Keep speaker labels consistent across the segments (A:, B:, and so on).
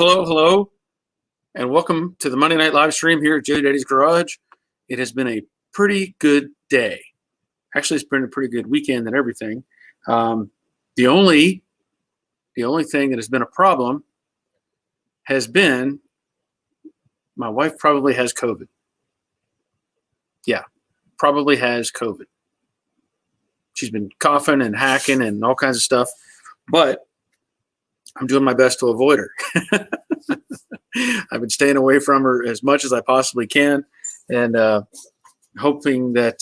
A: Hello, and welcome to the Monday night live stream here at Joe Daddy's Garage. It has been a pretty good day. Actually, it's been a pretty good weekend and everything. The only thing that has been a problem has been my wife probably has COVID. Yeah, probably has COVID. She's been coughing and hacking and all kinds of stuff, but I'm doing my best to avoid her. I've been staying away from her as much as I possibly can, and hoping that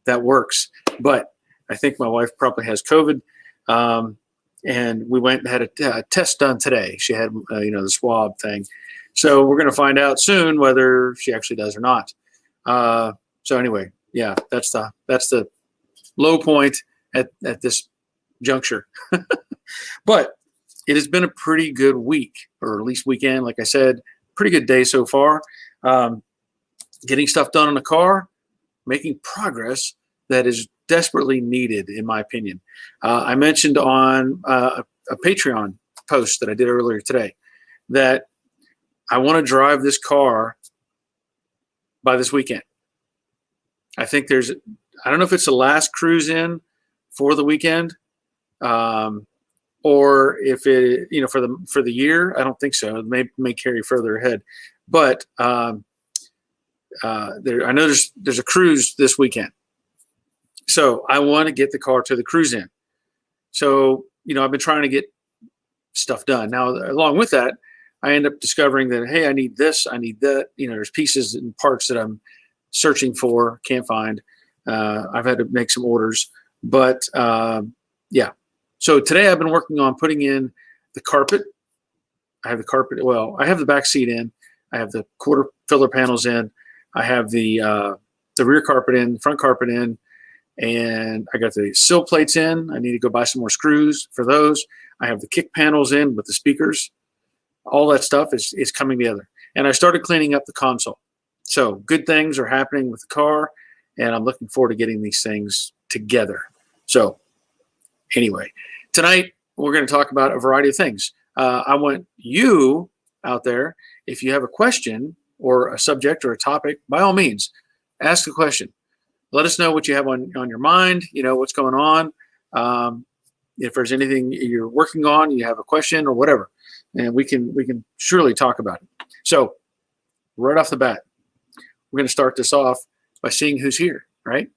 A: that works. But I think my wife probably has COVID, and we went and had a test done today. She had the swab thing, so we're going to find out soon whether she actually does or not. So anyway, yeah, that's the low point at this juncture. But it has been a pretty good week, or at least weekend. Like I said, pretty good day so far. Getting stuff done in the car, making progress that is desperately needed, in my opinion. I mentioned on a Patreon post that I did earlier today that I want to drive this car by this weekend. I think I don't know if it's the last cruise in for the weekend. Or if it, for the year, I don't think so. It may carry further ahead, but I know there's a cruise this weekend, so I want to get the car to the cruise in. So I've been trying to get stuff done. Now, along with that, I end up discovering that hey, I need this, I need that. There's pieces and parts that I'm searching for, can't find. I've had to make some orders, but yeah. So today I've been working on putting in the carpet. I have the carpet. Well, I have the back seat in. I have the quarter filler panels in. I have the rear carpet in, front carpet in, and I got the sill plates in. I need to go buy some more screws for those. I have the kick panels in with the speakers. All that stuff is coming together. And I started cleaning up the console. So good things are happening with the car, and I'm looking forward to getting these things together. So anyway, tonight we're going to talk about a variety of things. I want you out there, if you have a question or a subject or a topic, by all means, ask a question. Let us know what you have on your mind, what's going on. If there's anything you're working on, you have a question or whatever, and we can surely talk about it. So right off the bat, we're going to start this off by seeing who's here, right?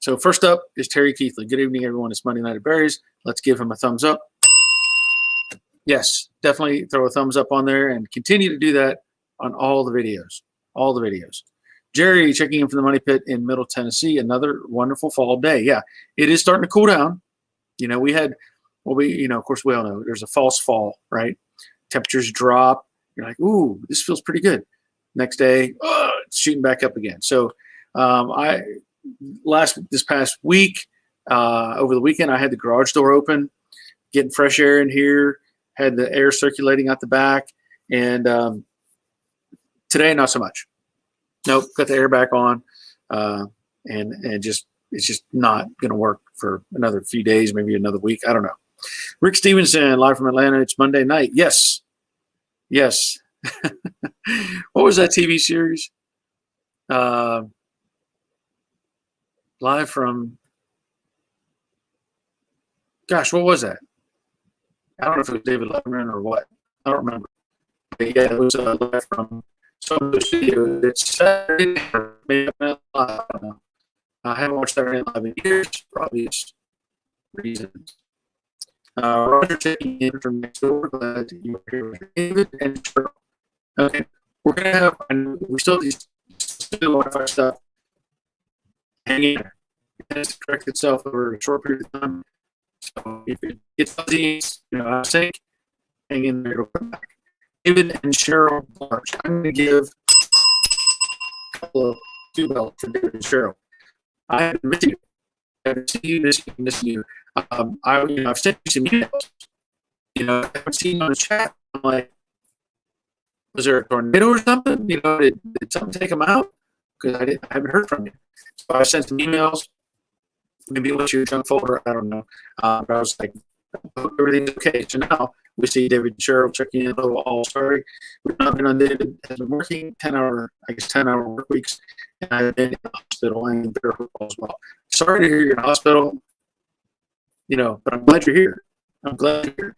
A: So first up is Terry Keithley. Good evening, everyone. It's Monday Night at Barry's. Let's give him a thumbs up. Yes, definitely throw a thumbs up on there and continue to do that on all the videos. All the videos. Jerry checking in from the Money Pit in Middle Tennessee. Another wonderful fall day. Yeah, it is starting to cool down. Of course, we all know there's a false fall, right? Temperatures drop. You're like, ooh, this feels pretty good. Next day, it's shooting back up again. So this past week, over the weekend, I had the garage door open, getting fresh air in here, had the air circulating out the back, and today not so much. Nope, got the air back on, and it's just not going to work for another few days, maybe another week. I don't know. Rick Stevenson, live from Atlanta. It's Monday night. Yes. What was that TV series? Live from, gosh, what was that? I don't know if it was David Letterman or what. I don't remember. But yeah, it was live from some of the studios. It's Saturday night, or maybe live. I don't know. I haven't watched Saturday Night Live in years for obvious reasons. Roger checking in from next door. Glad you are here with David and Cheryl. Okay, we're going to have, and we still do Wi-Fi stuff. Hang in there. It has to correct itself over a short period of time. So if it gets fuzzy, out of sync, hang in there, it'll come back. David and Cheryl Large. I'm going to give a couple of two belts for David and Cheryl. I haven't missed you. I haven't seen you, missing you. I've sent you some emails. I haven't seen you on the chat. I'm like, was there a tornado or something? Did something take them out? Because I haven't heard from you. So I sent some emails. Maybe it was your junk folder. I don't know. But I was like, I hope everything's okay. So now We see David Sherrill checking in. Oh, all sorry. We've not been on David. Has been working 10-hour work weeks. And I've been in the hospital and in therapy as well. Sorry to hear you're in the hospital, but I'm glad you're here. I'm glad you're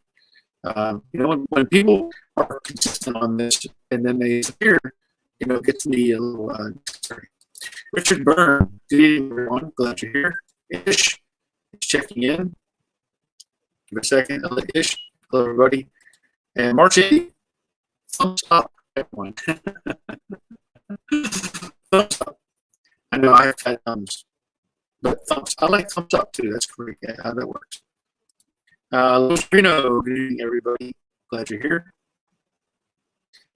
A: here. When people are consistent on this and then they disappear, it gets me a little sorry. Richard Byrne, good evening, everyone. Glad you're here. Ish is checking in. Give a second. Ish. Hello, everybody. And March 8th, thumbs up, everyone. Thumbs up. I know I have had thumbs, but I like thumbs up too. That's great. Yeah, how that works. Luis Reno, good evening, everybody. Glad you're here.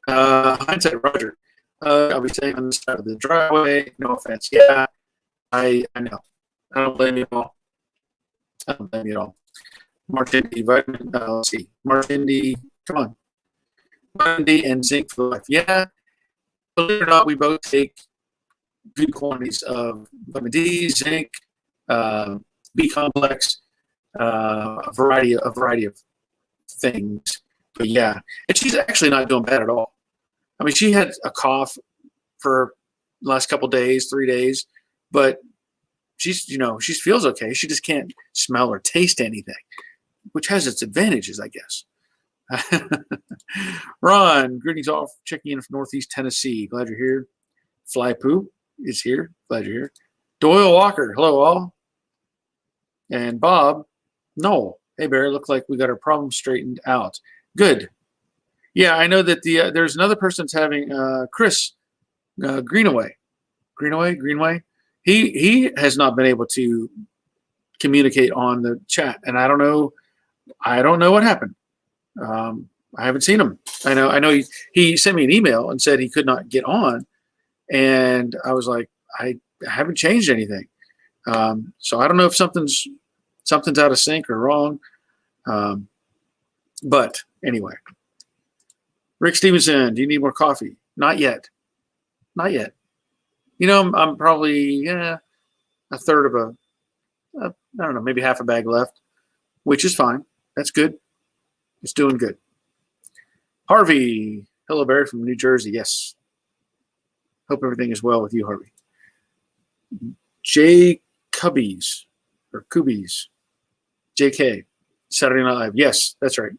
A: Hindsight Roger. I'll be staying on the side of the driveway. No offense. Yeah, I know. I don't blame you at all. I don't blame you at all. March Indy, vitamin. Let's see. March Indy. Come on. Vitamin D and zinc for life. Yeah. Believe it or not, we both take good quantities of vitamin D, zinc, B complex, a variety of things. But yeah, and she's actually not doing bad at all. I mean, she had a cough for the last couple days, 3 days, but she feels okay. She just can't smell or taste anything, which has its advantages, I guess. Ron, greetings all, checking in from Northeast Tennessee. Glad you're here. Fly Poo is here. Glad you're here. Doyle Walker, hello all. And Bob, no. Hey, Barry, look like we got our problem straightened out. Good. Yeah, I know that there's another person that's having Chris Greenaway. Greenway. He has not been able to communicate on the chat, and I don't know what happened. I haven't seen him. I know he sent me an email and said he could not get on, and I was like, I haven't changed anything. So I don't know if something's out of sync or wrong. But anyway, Rick Stevenson, do you need more coffee? Not yet. I'm probably a third of I don't know, maybe half a bag left, which is fine. That's good. It's doing good. Harvey, hello, Barry from New Jersey. Yes. Hope everything is well with you, Harvey. J. Cubbies, JK, Saturday Night Live. Yes, that's right.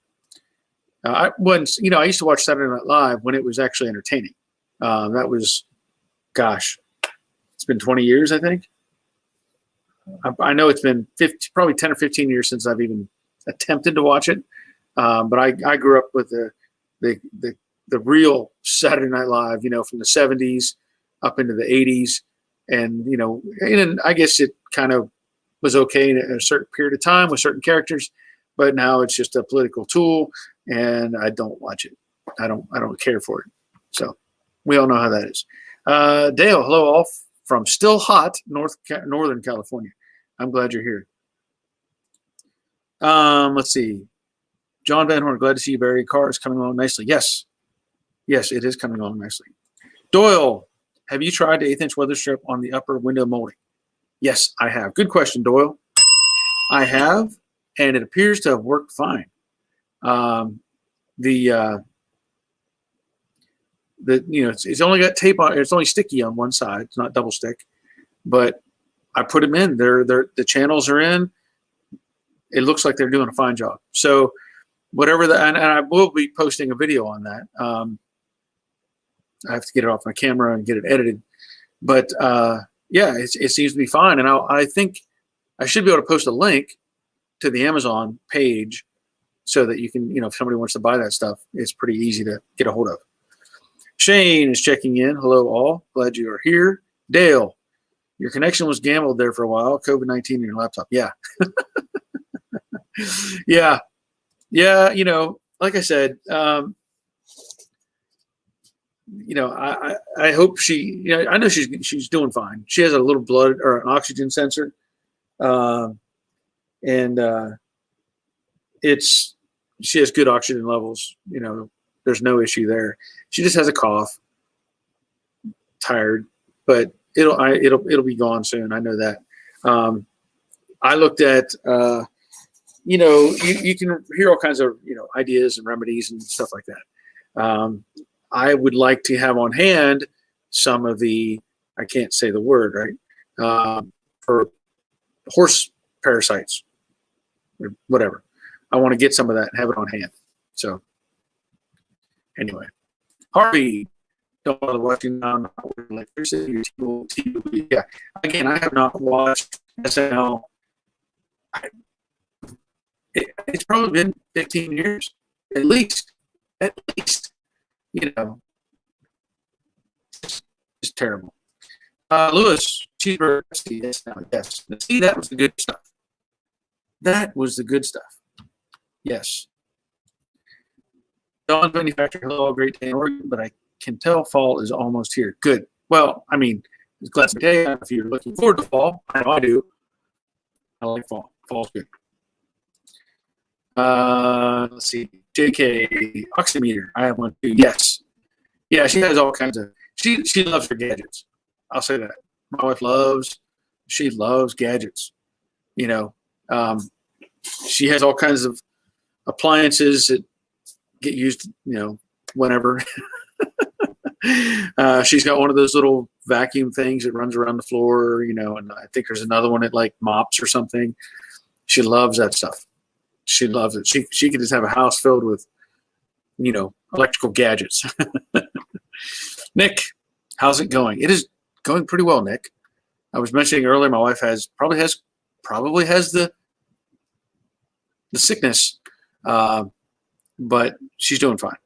A: I used to watch Saturday Night Live when it was actually entertaining. That was, gosh, it's been 20 years, I think. I know it's been probably 10 or 15 years since I've even attempted to watch it. But I grew up with the real Saturday Night Live, from the 70s up into the 80s. And, and I guess it kind of was okay in a certain period of time with certain characters, but now it's just a political tool and I don't watch it. I don't care for it. So we all know how that is. Dale, hello all from still hot Northern California. I'm glad you're here. Let's see. John Van Horn, glad to see you, Barry. Car is coming along nicely. Yes, it is coming along nicely. Doyle, have you tried the 1/8-inch weather strip on the upper window molding? Yes, I have. Good question, Doyle. I have, and it appears to have worked fine. It's only got tape on. It's only sticky on one side. It's not double stick, but I put them in. The channels are in. It looks like they're doing a fine job. So whatever and I will be posting a video on that. I have to get it off my camera and get it edited, but yeah, it seems to be fine. And I think I should be able to post a link to the Amazon page so that you can, if somebody wants to buy that stuff, it's pretty easy to get a hold of. Shane is checking in. Hello all. Glad you are here. Dale, your connection was gambled there for a while. COVID-19 in your laptop. Yeah. Yeah. Like I said, I hope she, I know she's doing fine. She has a little blood or an oxygen sensor. She has good oxygen levels. There's no issue there. She just has a cough, tired, but it'll be gone soon. I know that. I looked at, you can hear all kinds of, ideas and remedies and stuff like that. I would like to have on hand some of the, I can't say the word, right? For horse parasites or whatever. I want to get some of that and have it on hand. So anyway, Harvey, don't bother watching on electricity. Yeah. Again, I have not watched SNL. It's probably been 15 years, at least. At least, it's terrible. Lewis, cheeseburger. Yes, yes. See, that was the good stuff. That was the good stuff. Yes. Dawn's manufacturer. Hello, great day in Oregon, but I can tell fall is almost here. Good. Well, I mean, it's glad to day. If you're looking forward to fall, I know I do. I like fall. Fall's good. Let's see. JK oximeter. I have one too. Yes. Yeah, she has all kinds of. She loves her gadgets. I'll say that. My wife she loves gadgets. She has all kinds of appliances that get used, whenever. She's got one of those little vacuum things that runs around the floor, and I think there's another one that like mops or something. She loves that stuff. She loves it. She could just have a house filled with, electrical gadgets. Nick, how's it going? It is going pretty well, Nick. I was mentioning earlier, my wife probably has the sickness, but she's doing fine.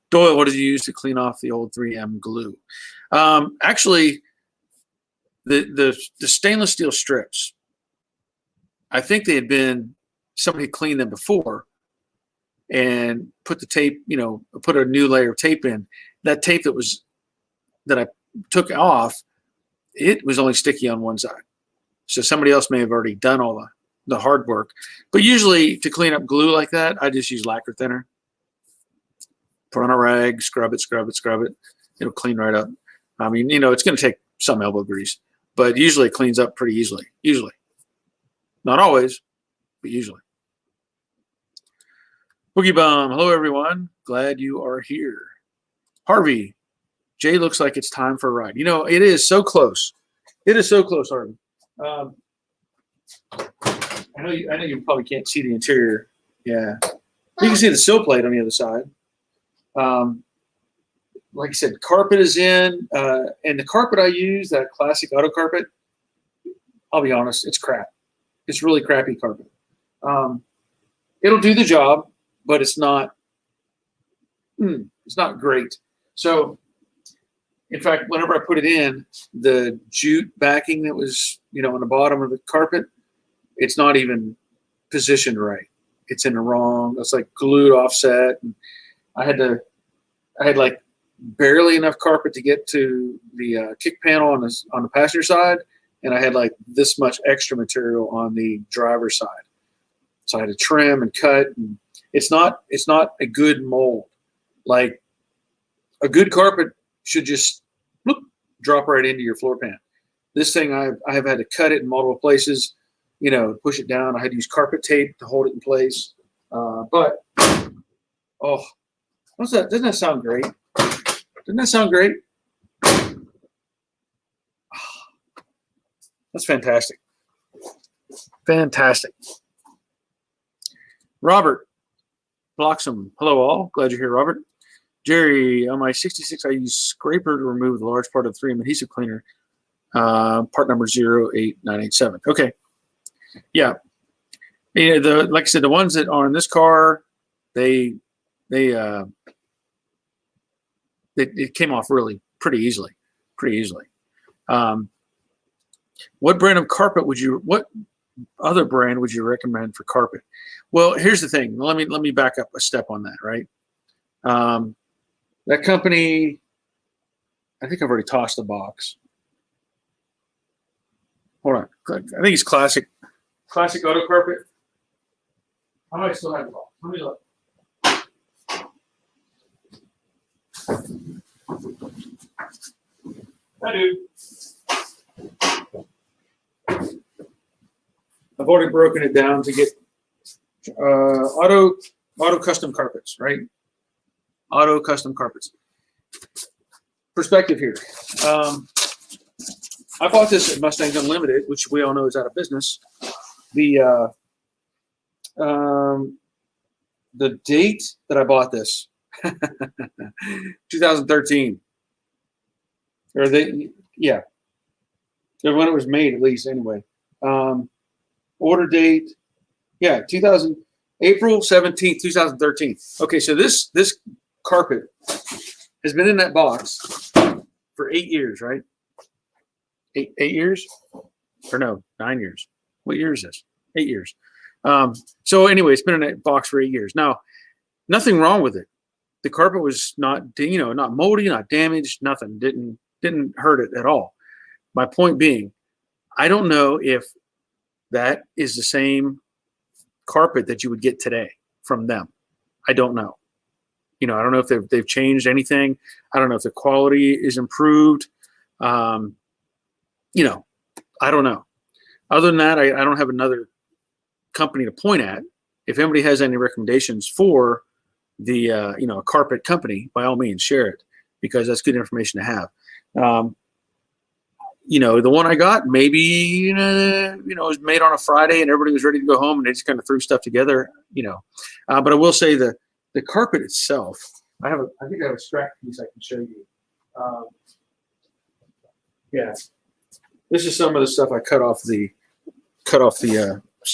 A: Doyle, what did you use to clean off the old 3M glue? Actually, the stainless steel strips, I think somebody cleaned them before and put the tape, put a new layer of tape in. That tape that I took off, it was only sticky on one side. So somebody else may have already done all the hard work. But usually to clean up glue like that, I just use lacquer thinner. Put on a rag, scrub it. It'll clean right up. I mean, it's going to take some elbow grease, but usually it cleans up pretty easily. Usually. Not always, but usually. Boogie Bomb, hello everyone. Glad you are here. Harvey, Jay looks like it's time for a ride. It is so close. It is so close, Harvey. I know you probably can't see the interior. Yeah. You can see the sill plate on the other side. Like I said, carpet is in, and the carpet I use, that classic auto carpet, I'll be honest, it's crap. It's really crappy carpet. It'll do the job, but it's not great. So, in fact, whenever I put it in, the jute backing that was, on the bottom of the carpet, it's not even positioned right. It's in the wrong. It's like glued offset. And I had like barely enough carpet to get to the kick panel on the passenger side, and I had like this much extra material on the driver's side. So I had to trim and cut. And it's not a good mold. Like a good carpet should just drop right into your floor pan. This thing, I have had to cut it in multiple places, push it down. I had to use carpet tape to hold it in place. But what's that? Doesn't that sound great? Doesn't that sound great? That's fantastic. Fantastic. Robert Bloxham. Hello, all. Glad you're here, Robert. Jerry, on my 66, I use scraper to remove the large part of the 3M adhesive cleaner. Part number 08987. Okay. Yeah. Like I said, the ones that are in this car, it came off really pretty easily. What other brand would you recommend for carpet? Well, here's the thing. Let me back up a step on that, right? That company, I think I've already tossed the box. Hold on. I think it's Classic Auto Carpet. I might still have the box. Let me look. I do. I've already broken it down to get auto custom carpets, right? Auto custom carpets. Perspective here. I bought this at Mustangs Unlimited, which we all know is out of business. The date that I bought this, 2013, or yeah, when it was made, at least anyway. Order date, yeah, April 17th, 2013. Okay, so this carpet has been in that box for 8 years, right? Eight years, or no, 9 years. What year is this? 8 years. So anyway, it's been in that box for 8 years. Now, nothing wrong with it. The carpet was not, not moldy, not damaged, nothing. Didn't hurt it at all. My point being, I don't know if that is the same carpet that you would get today from them. I don't know. I don't know if they've changed anything. I don't know if the quality is improved. I don't know. Other than that, I don't have another company to point at. If anybody has any recommendations for the a carpet company, by all means share it, because that's good information to have. The one I got, maybe it was made on a Friday and everybody was ready to go home and they just kind of threw stuff together. But I will say the carpet itself, I think I have a strap piece I can show you. Yeah, this is some of the stuff I cut off the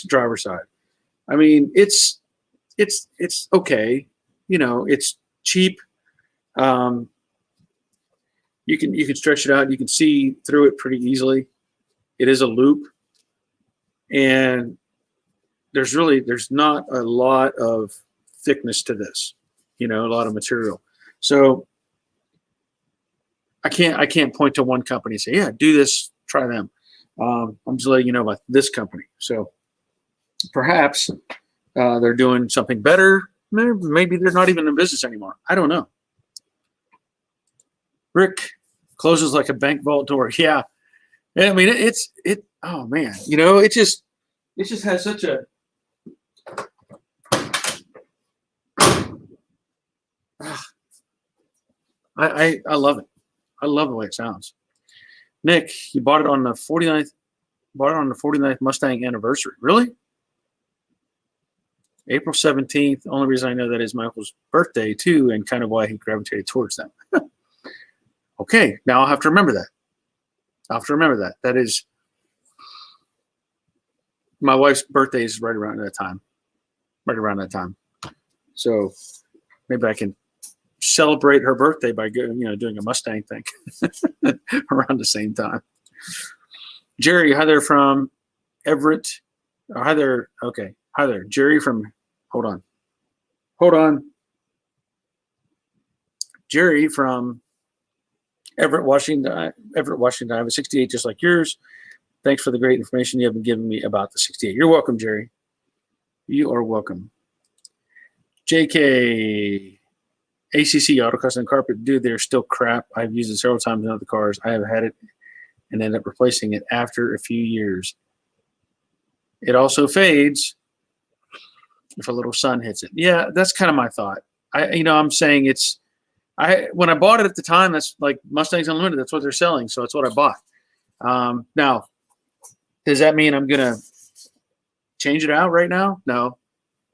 A: driver's side. I mean, it's okay. It's cheap. You can stretch it out. You can see through it pretty easily. It is a loop, and there's not a lot of thickness to this. A lot of material. So I can't point to one company and say, yeah, do this, try them. I'm just letting you know about this company. So perhaps they're doing something better. Maybe they're not even in business anymore. I don't know. Rick closes like a bank vault door. Yeah. I mean, oh man, it just has such a, I love it. I love the way it sounds. Nick, you bought it on the 49th Mustang anniversary. Really? April 17th. Only reason I know that is my uncle's birthday too, and kind of why he gravitated towards them. Okay, now I'll have to remember that. That is, my wife's birthday is right around that time. So maybe I can celebrate her birthday by doing a Mustang thing around the same time. Jerry, hi there from Everett. Oh, hi there. Okay, hi there, Jerry from. Hold on. Jerry from Everett, Washington. I have a 68 just like yours. Thanks for the great information you have been giving me about the 68. You're welcome, Jerry. You are welcome. JK. ACC Auto Custom Carpet, dude, they're still crap. I've used it several times in other cars. I have had it and ended up replacing it after a few years. It also fades if a little sun hits it. Yeah, that's kind of my thought. I'm saying when I bought it at the time, that's like Mustangs Unlimited. That's what they're selling, so it's what I bought. Now, does that mean I'm gonna change it out right now? No,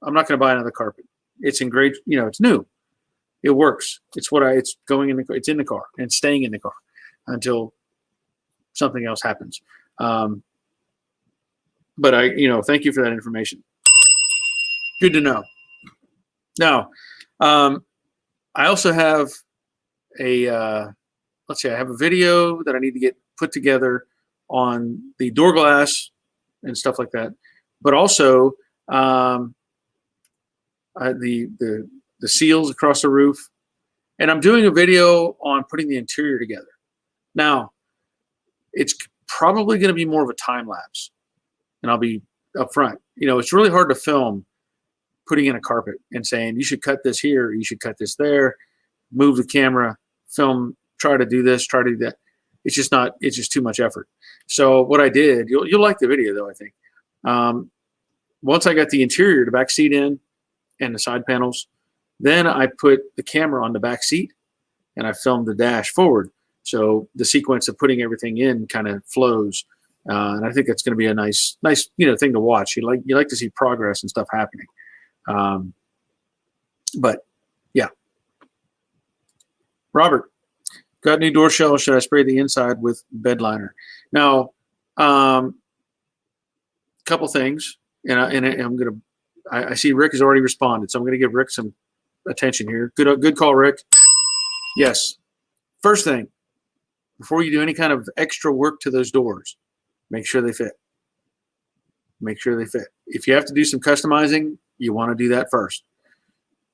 A: I'm not gonna buy another carpet. It's in great, it's new. It works. It's going in it's in the car and staying in the car until something else happens. But thank you for that information. Good to know. Now, I also have I have a video that I need to get put together on the door glass and stuff like that, but also the seals across the roof. And I'm doing a video on putting the interior together. Now, it's probably going to be more of a time lapse, and I'll be upfront. It's really hard to film putting in a carpet and saying, you should cut this here, you should cut this there, move the camera, film, try to do this, try to do that. It's just too much effort. So what I did, you'll like the video though, I think. Once I got the interior, the back seat in and the side panels, then I put the camera on the back seat and I filmed the dash forward. So the sequence of putting everything in kind of flows. And I think that's going to be a nice, thing to watch. You like to see progress and stuff happening. But yeah. Robert, got new door shells. Should I spray the inside with bed liner? Now, couple things, and I see Rick has already responded, so I'm gonna give Rick some attention here. Good call, Rick. Yes. First thing, before you do any kind of extra work to those doors, make sure they fit. Make sure they fit. If you have to do some customizing, you want to do that first.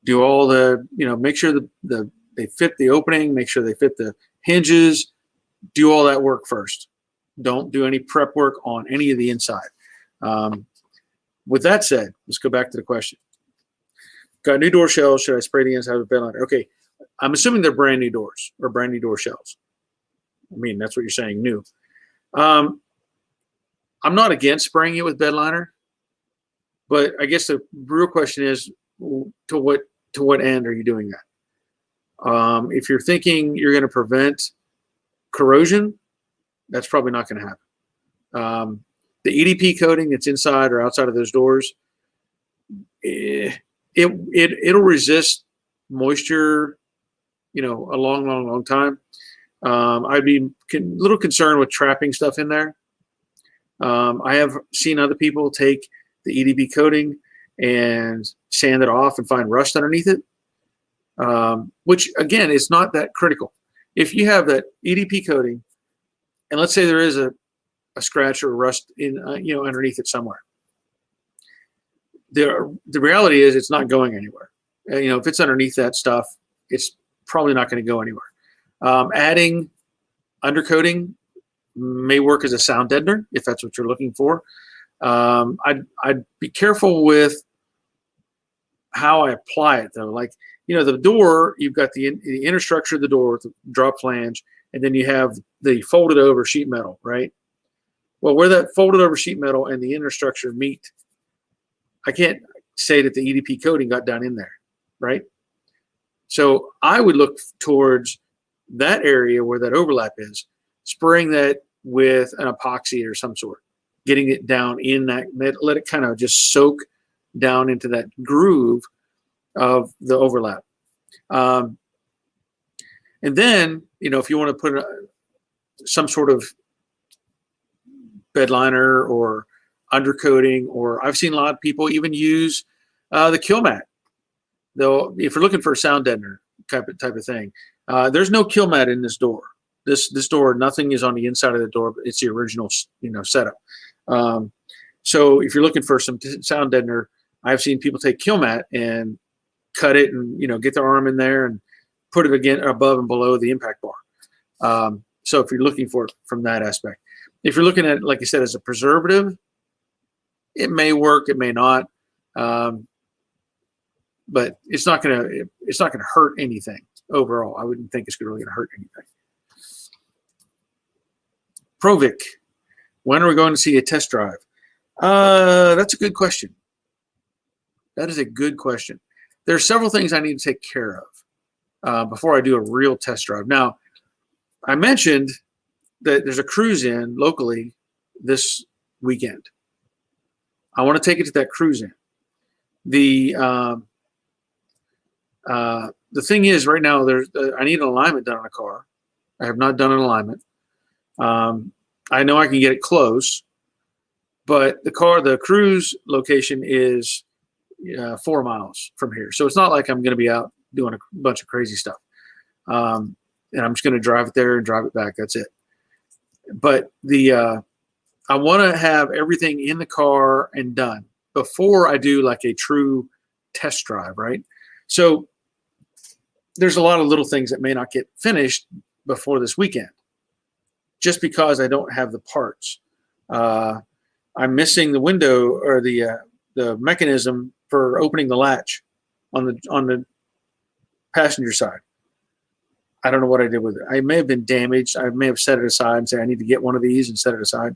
A: Do all the, make sure they fit the opening, make sure they fit the hinges, do all that work first. Don't do any prep work on any of the inside. With that said, let's go back to the question. Got new door shells. Should I spray the inside with bed liner? Okay. I'm assuming they're brand new doors or brand new door shells. I mean, that's what you're saying, new. I'm not against spraying it with bed liner, but I guess the real question is, to what end are you doing that? If you're thinking you're going to prevent corrosion, that's probably not going to happen. The EDP coating that's inside or outside of those doors, it'll resist moisture, a long time. I'd be a little concerned with trapping stuff in there. I have seen other people take the EDP coating and sand it off and find rust underneath it, which again is not that critical. If you have that EDP coating, and let's say there is a scratch or rust in underneath it somewhere, the reality is it's not going anywhere. If it's underneath that stuff, it's probably not going to go anywhere. Adding undercoating may work as a sound deadener if that's what you're looking for. I'd be careful with how I apply it though. Like, the door, you've got the inner structure of the door with the drop flange, and then you have the folded over sheet metal, right? Well, where that folded over sheet metal and the inner structure meet, I can't say that the EDP coating got down in there, right? So I would look towards that area where that overlap is, spraying that with an epoxy or some sort, getting it down in that, let it kind of just soak down into that groove of the overlap. And then, if you want to put some sort of bed liner or undercoating, or I've seen a lot of people even use the kill mat. Though, if you're looking for a sound deadener type of thing, there's no kill mat in this door. This door, nothing is on the inside of the door, but it's the original, setup. So if you're looking for some sound deadener, I've seen people take kill mat and cut it and, get their arm in there and put it again above and below the impact bar. So if you're looking for it from that aspect, if you're looking at it, like you said, as a preservative, it may work, it may not. But it's not gonna hurt anything overall. I wouldn't think it's really gonna hurt anything. Provic, when are we going to see a test drive? That's a good question. That is a good question. There are several things I need to take care of before I do a real test drive. Now, I mentioned that there's a cruise in locally this weekend. I want to take it to that cruise in. The thing is, right now, I need an alignment done on a car. I have not done an alignment. I know I can get it close, but the cruise location is 4 miles from here. So it's not like I'm going to be out doing a bunch of crazy stuff. And I'm just going to drive it there and drive it back. That's it. But I want to have everything in the car and done before I do like a true test drive, right? So there's a lot of little things that may not get finished before this weekend, just because I don't have the parts. I'm missing the window or the mechanism for opening the latch on the passenger side. I don't know what I did with it. I may have been damaged. I may have set it aside and say I need to get one of these and set it aside.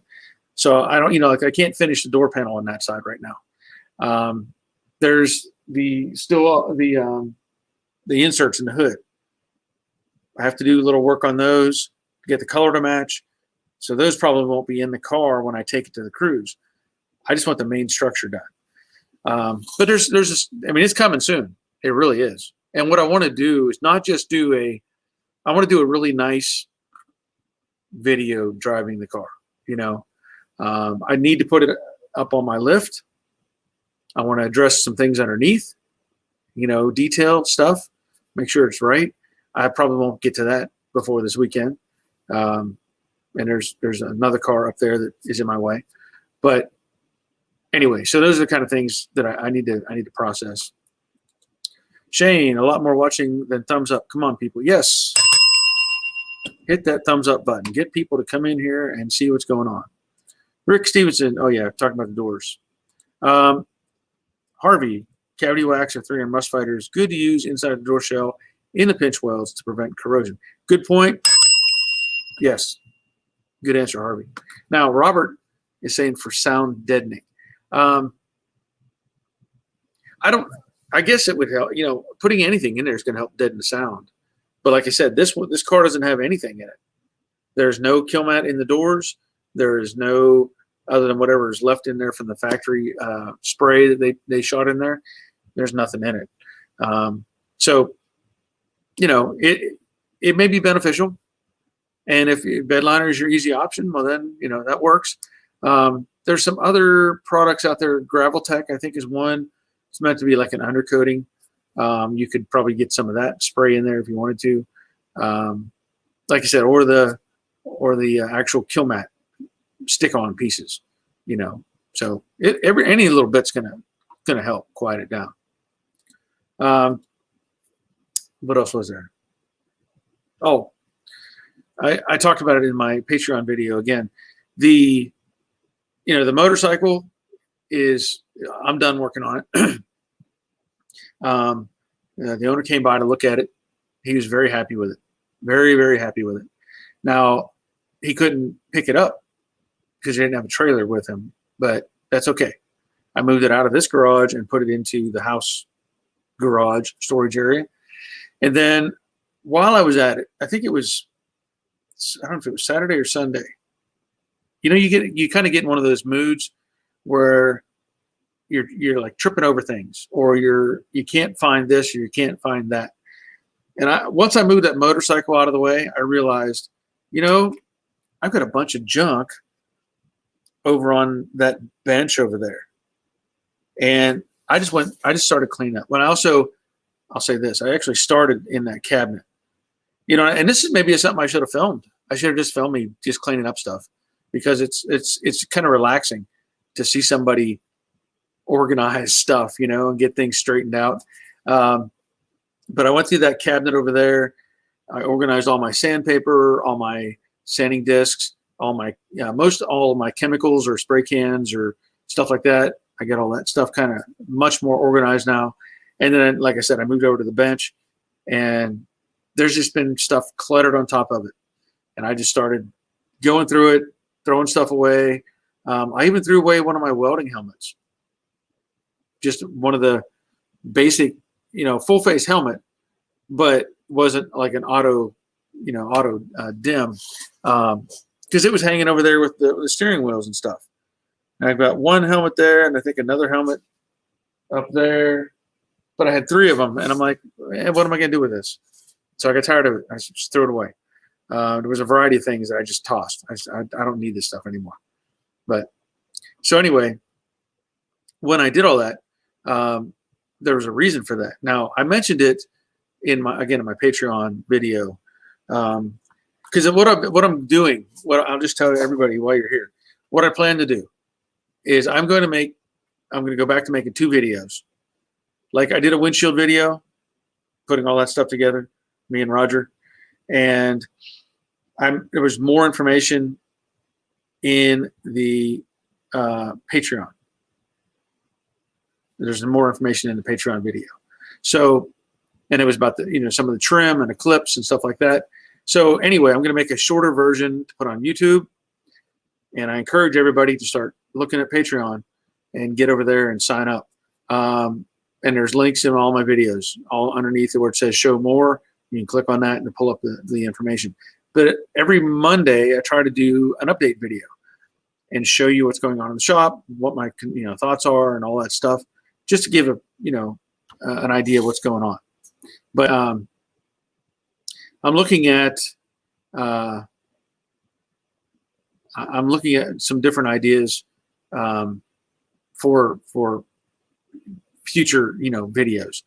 A: So I don't, like I can't finish the door panel on that side right now. There's the inserts in the hood. I have to do a little work on those to get the color to match. So those probably won't be in the car when I take it to the cruise. I just want the main structure done. But there's this, I mean, it's coming soon. It really is. And what I want to do is not just I want to do a really nice video driving the car. I need to put it up on my lift. I want to address some things underneath, detailed stuff, make sure it's right. I probably won't get to that before this weekend. And there's another car up there that is in my way. But anyway, so those are the kind of things that I need to process. Shane, a lot more watching than thumbs up. Come on, people. Yes. Hit that thumbs up button. Get people to come in here and see what's going on. Rick Stevenson. Oh, yeah. Talking about the doors. Harvey, cavity wax or 3M rust fighters. Good to use inside the door shell in the pinch welds to prevent corrosion. Good point. Yes. Good answer, Harvey. Now, Robert is saying for sound deadening. I guess it would help, putting anything in there is going to help deaden the sound. But like I said, this car doesn't have anything in it. There's no kill mat in the doors. There is no, other than whatever is left in there from the factory spray that they shot in there. There's nothing in it. So, it may be beneficial. And if bed liner is your easy option, well then, that works. There's some other products out there. Gravel Tech, I think, is one. It's meant to be like an undercoating. You could probably get some of that spray in there if you wanted to. Like I said, or the actual kill mat stick-on pieces. So any little bit's gonna help quiet it down. What else was there? Oh, I talked about it in my Patreon video again. The motorcycle is, I'm done working on it. The owner came by to look at it. He was very happy with it. Very, very happy with it. Now, he couldn't pick it up because he didn't have a trailer with him, but that's okay. I moved it out of this garage and put it into the house garage storage area. And then while I was at it, I think it was, I don't know if it was Saturday or Sunday. You kind of get in one of those moods where you're like tripping over things, or you can't find this or you can't find that. And once I moved that motorcycle out of the way, I realized, I've got a bunch of junk over on that bench over there. And I just started cleaning up. But I'll say this, I actually started in that cabinet. And this is maybe something I should have filmed. I should have just filmed me just cleaning up stuff, because it's kind of relaxing to see somebody organize stuff, and get things straightened out. But I went through that cabinet over there. I organized all my sandpaper, all my sanding discs, all of my chemicals or spray cans or stuff like that. I got all that stuff kind of much more organized now. And then, like I said, I moved over to the bench, and there's just been stuff cluttered on top of it. And I just started going through it, throwing stuff away. I even threw away one of my welding helmets. Just one of the basic, full face helmet, but wasn't like an auto dim, because it was hanging over there with the steering wheels and stuff. And I've got one helmet there, and I think another helmet up there, but I had three of them, and I'm like, what am I going to do with this? So I got tired of it. I just threw it away. There was a variety of things that I just tossed. I don't need this stuff anymore. But so anyway, when I did all that, there was a reason for that. Now, I mentioned it in my Patreon video, because what I'm doing, I'll just tell everybody while you're here, what I plan to do is I'm going to go back to making 2 videos. Like I did a windshield video, putting all that stuff together, me and Roger, and there was more information in the Patreon. There's more information in the Patreon video. So, and it was about some of the trim and the clips and stuff like that. So anyway, I'm going to make a shorter version to put on YouTube. And I encourage everybody to start looking at Patreon and get over there and sign up. And there's links in all my videos, all underneath where it says show more. You can click on that and pull up the information. But every Monday, I try to do an update video and show you what's going on in the shop, what my thoughts are, and all that stuff, just to give an idea of what's going on. But I'm looking at some different ideas for future videos.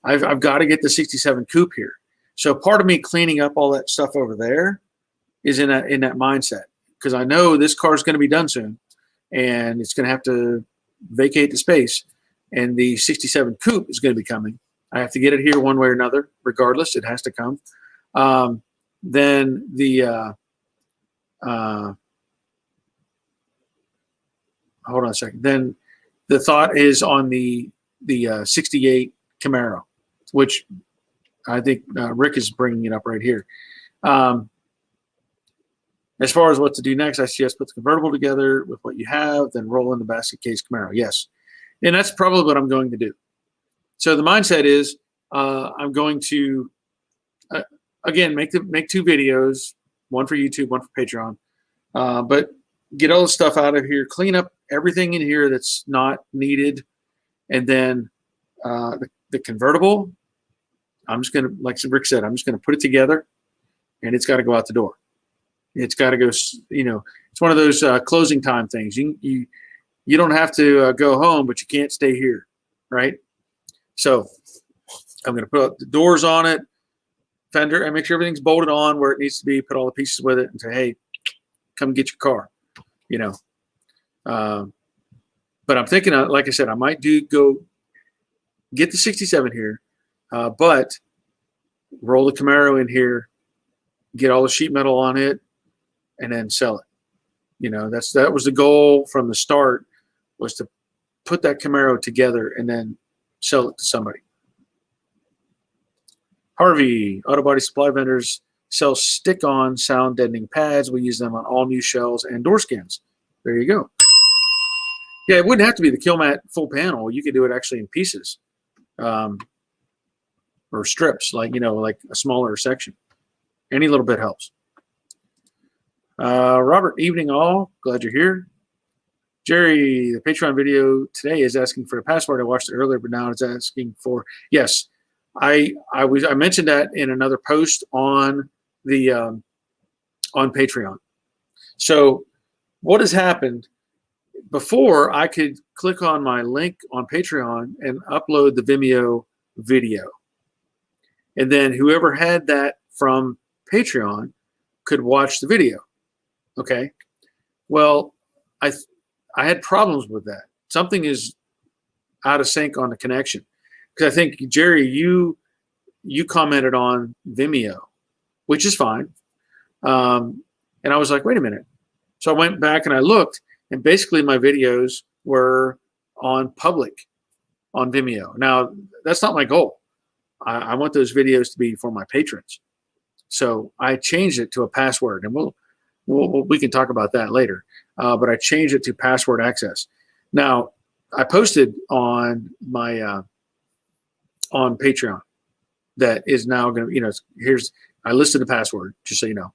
A: I've got to get the 67 coupe here. So part of me cleaning up all that stuff over there is in that mindset, because I know this car is going to be done soon and it's going to have to vacate the space, and the 67 coupe is going to be coming. I have to get it here one way or another. Regardless, it has to come. Then the hold on a second. Then the thought is on the 68 Camaro, which I think Rick is bringing it up right here. As far as what to do next, I suggest put the convertible together with what you have, then roll in the basket case Camaro. Yes, and that's probably what I'm going to do. So the mindset is I'm going to again make 2 videos, one for YouTube, one for Patreon, but get all the stuff out of here, clean up everything in here that's not needed, and then the convertible, I'm just going to, like Rick said, I'm just going to put it together, and it's got to go out the door. It's got to go, it's one of those closing time things. You don't have to go home, but you can't stay here, right? So I'm going to put the doors on it, fender, and make sure everything's bolted on where it needs to be, put all the pieces with it, and say, hey, come get your car, But I'm thinking, like I said, I might go get the 67 here, but roll the Camaro in here, get all the sheet metal on it, and then sell it. That was the goal from the start, was to put that Camaro together and then sell it to somebody. Harvey, auto body supply vendors sell stick-on sound deadening pads. We use them on all new shells and door skins. There you go. Yeah, it wouldn't have to be the Killmat full panel. You could do it actually in pieces, or strips, like a smaller section. Any little bit helps. Robert, evening all. Glad you're here. Jerry, the Patreon video today is asking for a password. I watched it earlier, but now it's asking for, yes. I mentioned that in another post on the on Patreon. So what has happened? Before, I could click on my link on Patreon and upload the Vimeo video, and then whoever had that from Patreon could watch the video. Okay. Well, I had problems with that. Something is out of sync on the connection. Because I think, Jerry, you commented on Vimeo, which is fine. And I was like, wait a minute. So I went back and I looked, and basically my videos were on public on Vimeo. Now, that's not my goal. I want those videos to be for my patrons. So I changed it to a password, and we can talk about that later. But I changed it to password access. Now, I posted on my on Patreon that is now going to, I listed the password, just so you know.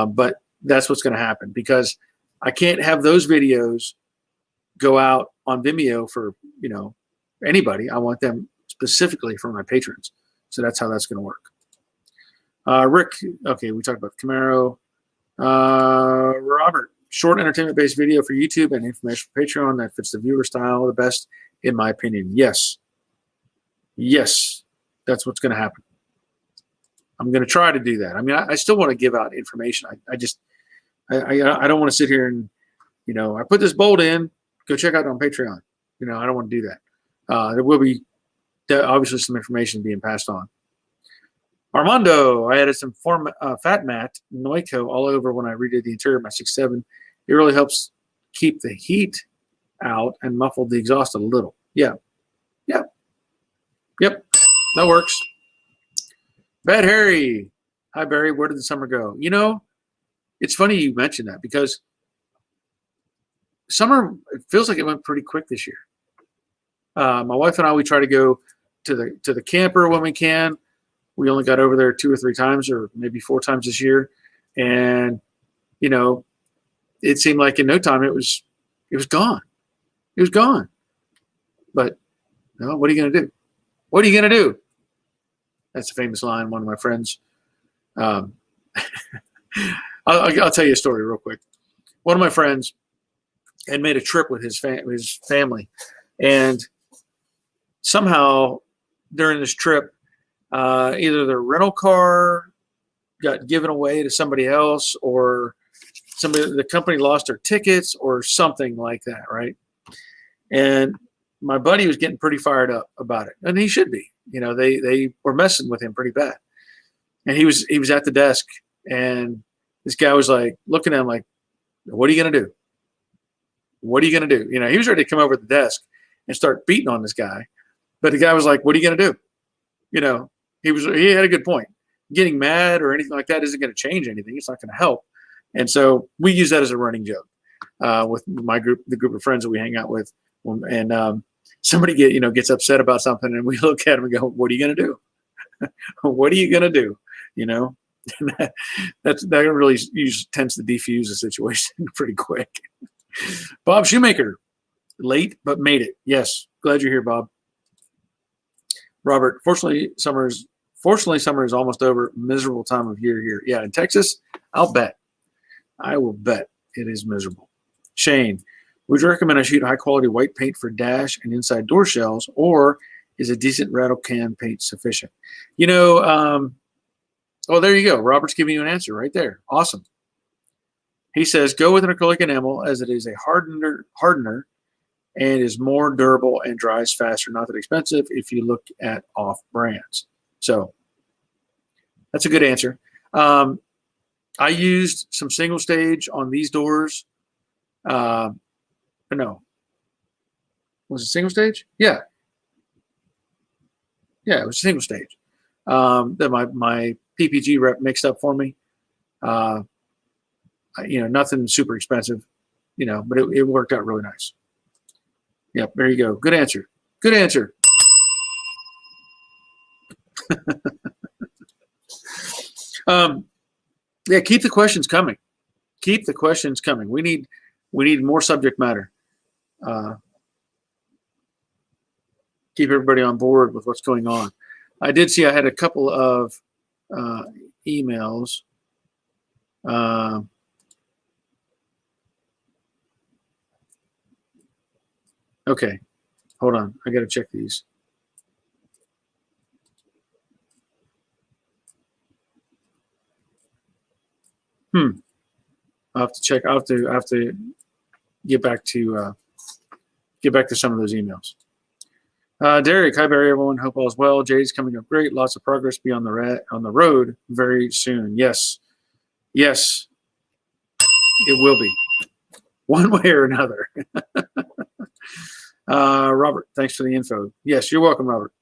A: But that's what's going to happen, because I can't have those videos go out on Vimeo for, anybody. I want them specifically for my patrons. So that's how that's going to work. Rick, okay, we talked about Camaro. Robert, short entertainment-based video for YouTube and information for Patreon that fits the viewer style the best, in my opinion. Yes. Yes, that's what's going to happen. I'm going to try to do that. I mean, I still want to give out information. I don't want to sit here and, I put this bolt in, go check out on Patreon. I don't want to do that. There will be obviously some information being passed on. Armando, I added some fat mat Noico all over when I redid the interior of my 6.7. It really helps keep the heat out and muffle the exhaust a little. Yeah. Yep. Yep. That works. Bad Harry. Hi, Barry. Where did the summer go? It's funny you mentioned that, because summer, it feels like it went pretty quick this year. My wife and I, we try to go to the camper when we can. We only got over there 2 or 3 times, or maybe 4 times this year, and it seemed like in no time it was gone. It was gone. But no, what are you going to do? What are you going to do? That's a famous line. One of my friends. I'll tell you a story real quick. One of my friends had made a trip with his family, and somehow during this trip, either their rental car got given away to somebody else, or the company lost their tickets, or something like that, right? And my buddy was getting pretty fired up about it, and he should be. They were messing with him pretty bad. And he was at the desk, and this guy was like looking at him like, "What are you gonna do? What are you gonna do?" He was ready to come over to the desk and start beating on this guy, but the guy was like, "What are you gonna do?" He had a good point. Getting mad or anything like that isn't going to change anything. It's not going to help. And so we use that as a running joke with my group, the group of friends that we hang out with. And somebody gets upset about something, and we look at them and go, "What are you going to do? What are you going to do?" That really tends to defuse the situation pretty quick. Bob Shoemaker, late but made it. Yes, glad you're here, Bob. Robert, fortunately, summer is almost over. Miserable time of year here. Yeah, in Texas, I will bet it is miserable. Shane, would you recommend I shoot high quality white paint for dash and inside door shells, or is a decent rattle can paint sufficient? Oh, there you go. Robert's giving you an answer right there. Awesome. He says, go with an acrylic enamel, as it is a hardener and is more durable and dries faster, not that expensive if you look at off brands. So that's a good answer. I used some single stage on these doors. No. Was it single stage? Yeah. Yeah, it was single stage. That my PPG rep mixed up for me. Nothing super expensive, but it worked out really nice. Yep, there you go. Good answer. Good answer. Yeah, keep the questions coming. Keep the questions coming. We need more subject matter. Keep everybody on board with what's going on. I did see I had a couple of emails. Okay, hold on. I got to check these. I'll have to check. I have to get back to some of those emails. Derek, hi Barry, everyone. Hope all is well. Jay's coming up great. Lots of progress. Be on the road very soon. Yes, it will be, one way or another. Robert, thanks for the info. Yes, you're welcome, Robert.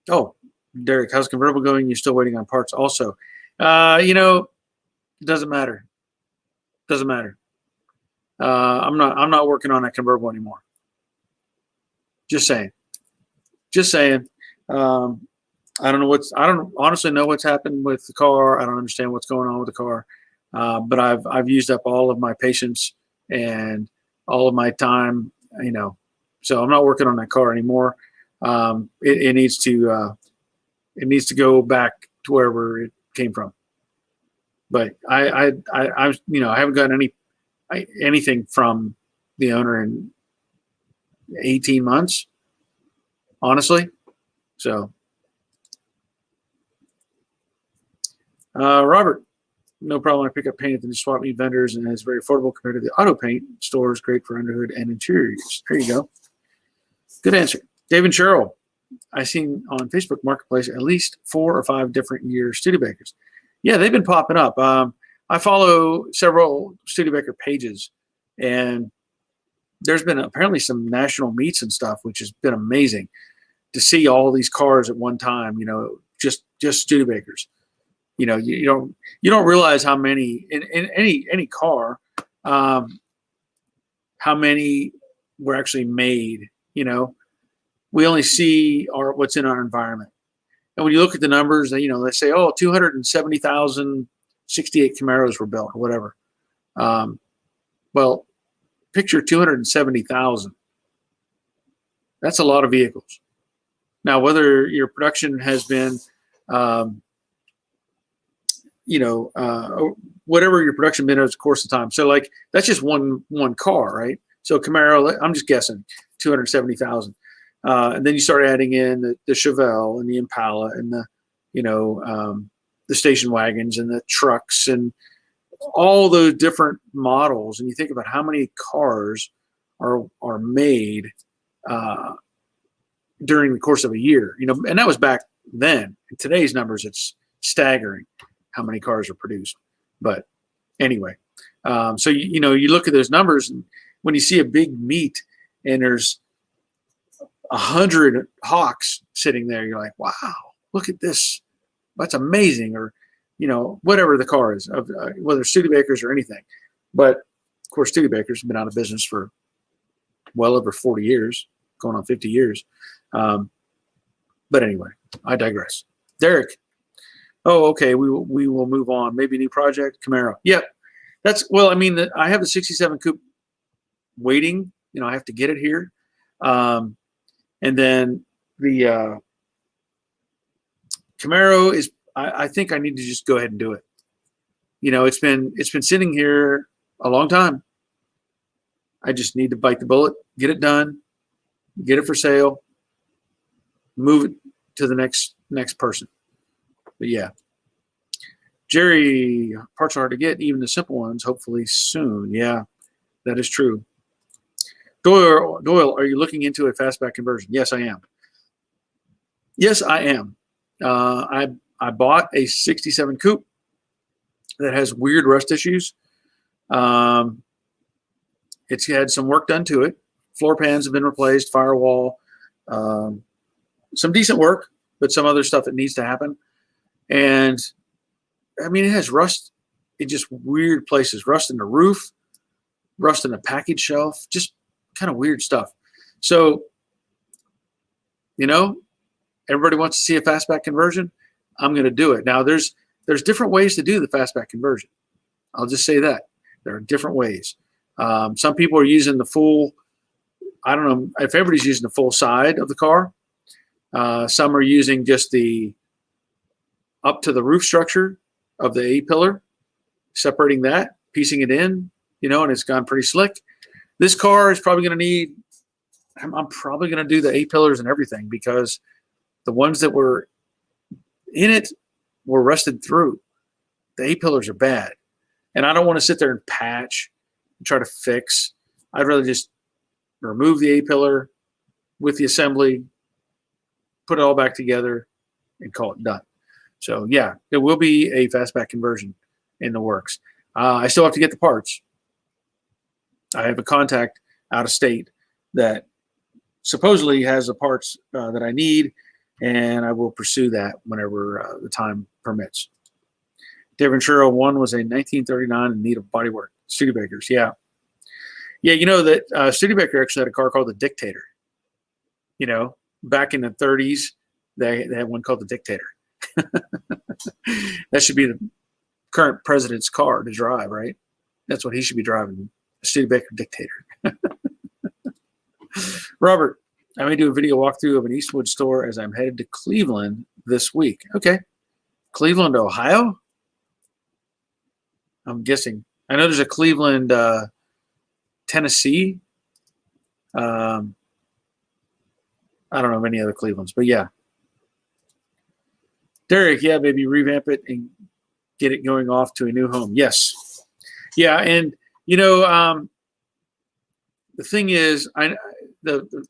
A: Oh, Derek, how's convertible going? You're still waiting on parts also. It doesn't matter. Doesn't matter. I'm not working on that convertible anymore. Just saying. I don't honestly know what's happened with the car. I don't understand what's going on with the car. But I've used up all of my patience and all of my time, so I'm not working on that car anymore. It needs to go back to wherever it came from. But I haven't gotten anything from the owner in 18 months, honestly. So, Robert, no problem. I pick up paint at the swap meet vendors, and it's very affordable compared to the auto paint stores. Great for underhood and interiors. There you go. Good answer. Dave and Cheryl, I've seen on Facebook Marketplace at least 4 or 5 different year Studebakers. Yeah, they've been popping up. I follow several Studebaker pages, and there's been apparently some national meets and stuff, which has been amazing to see all these cars at one time. Just Studebakers. You don't realize how many in any car. how many were actually made. We only see what's in our environment. And when you look at the numbers, they say, 270,068 Camaros were built or whatever. Well, picture 270,000. That's a lot of vehicles. Now, whether your production has been, whatever your production been over the course of time. So like, that's just one car, right? So Camaro, I'm just guessing 270,000. And then you start adding in the Chevelle and the Impala and the station wagons and the trucks and all those different models. And you think about how many cars are made during the course of a year, and that was back then. In today's numbers, it's staggering how many cars are produced. But anyway, so you look at those numbers, and when you see a big meet and there's 100 Hawks sitting there, you're like, wow, look at this, that's amazing. Or whatever the car is, whether Studebakers or anything. But of course, Studebakers have been out of business for well over 40 years, going on 50 years. But anyway, I digress. Derek. Oh, okay. We will move on. Maybe a new project. Camaro. Yep. I have the 67 coupe waiting. I have to get it here. And then the Camaro is, I think I need to just go ahead and do it. It's been sitting here a long time. I just need to bite the bullet, get it done, get it for sale, move it to the next person. But yeah, Jerry, parts are hard to get, even the simple ones. Hopefully soon. Yeah, that is true. Doyle, are you looking into a fastback conversion? Yes, I am. Yes, I am. I bought a 67 coupe that has weird rust issues. It's had some work done to it. Floor pans have been replaced, firewall, some decent work, but some other stuff that needs to happen. And I mean, it has rust in just weird places, rust in the roof, rust in the package shelf, just kind of weird stuff. So, everybody wants to see a fastback conversion. I'm going to do it. Now, there's different ways to do the fastback conversion. I'll just say that. There are different ways. Some people are using the full, I don't know if everybody's using the full side of the car. Some are using just the up to the roof structure of the A-pillar, separating that, piecing it in, and it's gone pretty slick. This car is probably going to need, I'm probably going to do the A-pillars and everything, because the ones that were in it were rusted through. The A-pillars are bad. And I don't want to sit there and patch and try to fix. I'd rather just remove the A-pillar with the assembly, put it all back together, and call it done. So yeah, there will be a fastback conversion in the works. I still have to get the parts. I have a contact out of state that supposedly has the parts that I need, and I will pursue that whenever the time permits. Dave Ventura 1 was a 1939 in need of bodywork. Studebakers, yeah. Yeah, that Studebaker actually had a car called the Dictator. Back in the 30s, they had one called the Dictator. That should be the current president's car to drive, right? That's what he should be driving, a Studebaker Dictator. Robert, I may do a video walkthrough of an Eastwood store as I'm headed to Cleveland this week. Okay. Cleveland, Ohio? I'm guessing. I know there's a Cleveland, Tennessee. I don't know of any other Clevelands, but yeah. Derek, yeah, maybe revamp it and get it going off to a new home. Yes. Yeah, and the thing is,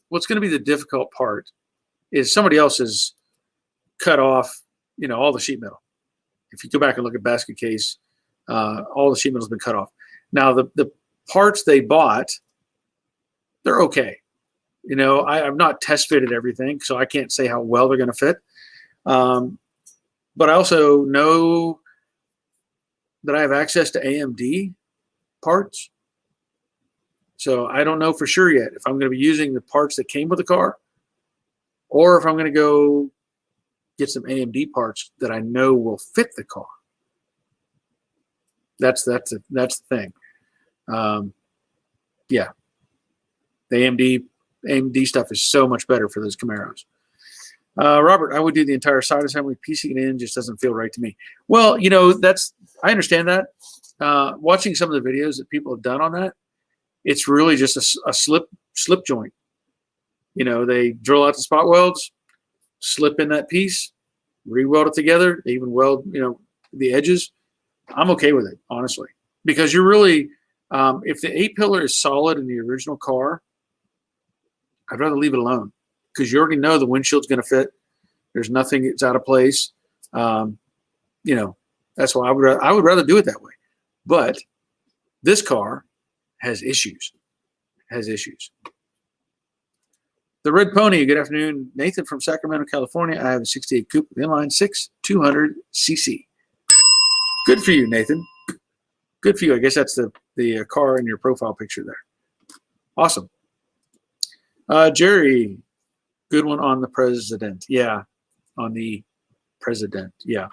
A: what's going to be the difficult part is somebody else has cut off, all the sheet metal. If you go back and look at basket case, all the sheet metal has been cut off. Now the parts they bought, they're okay. I've not test fitted everything, so I can't say how well they're going to fit. But I also know that I have access to AMD parts, So I don't know for sure yet if I'm going to be using the parts that came with the car, or if I'm going to go get some AMD parts that I know will fit the car. That's the thing. Yeah, the AMD stuff is so much better for those Camaros. Robert, I would do the entire side assembly. Piecing it in just doesn't feel right to me. Well, I understand that. Watching some of the videos that people have done on that, it's really just a slip joint. They drill out the spot welds, slip in that piece, re-weld it together. They even weld, the edges. I'm okay with it, honestly, because you're really, if the 8-pillar is solid in the original car, I'd rather leave it alone, because you already know the windshield's going to fit. There's nothing that's out of place. That's why I would rather do it that way. But this car has issues. The Red Pony, good afternoon. Nathan from Sacramento, California. I have a 68 coupe with inline 6, 200 cc. Good for you, Nathan. Good for you. I guess that's the car in your profile picture there. Awesome. Jerry, good one on the president. Yeah, on the president. Yeah.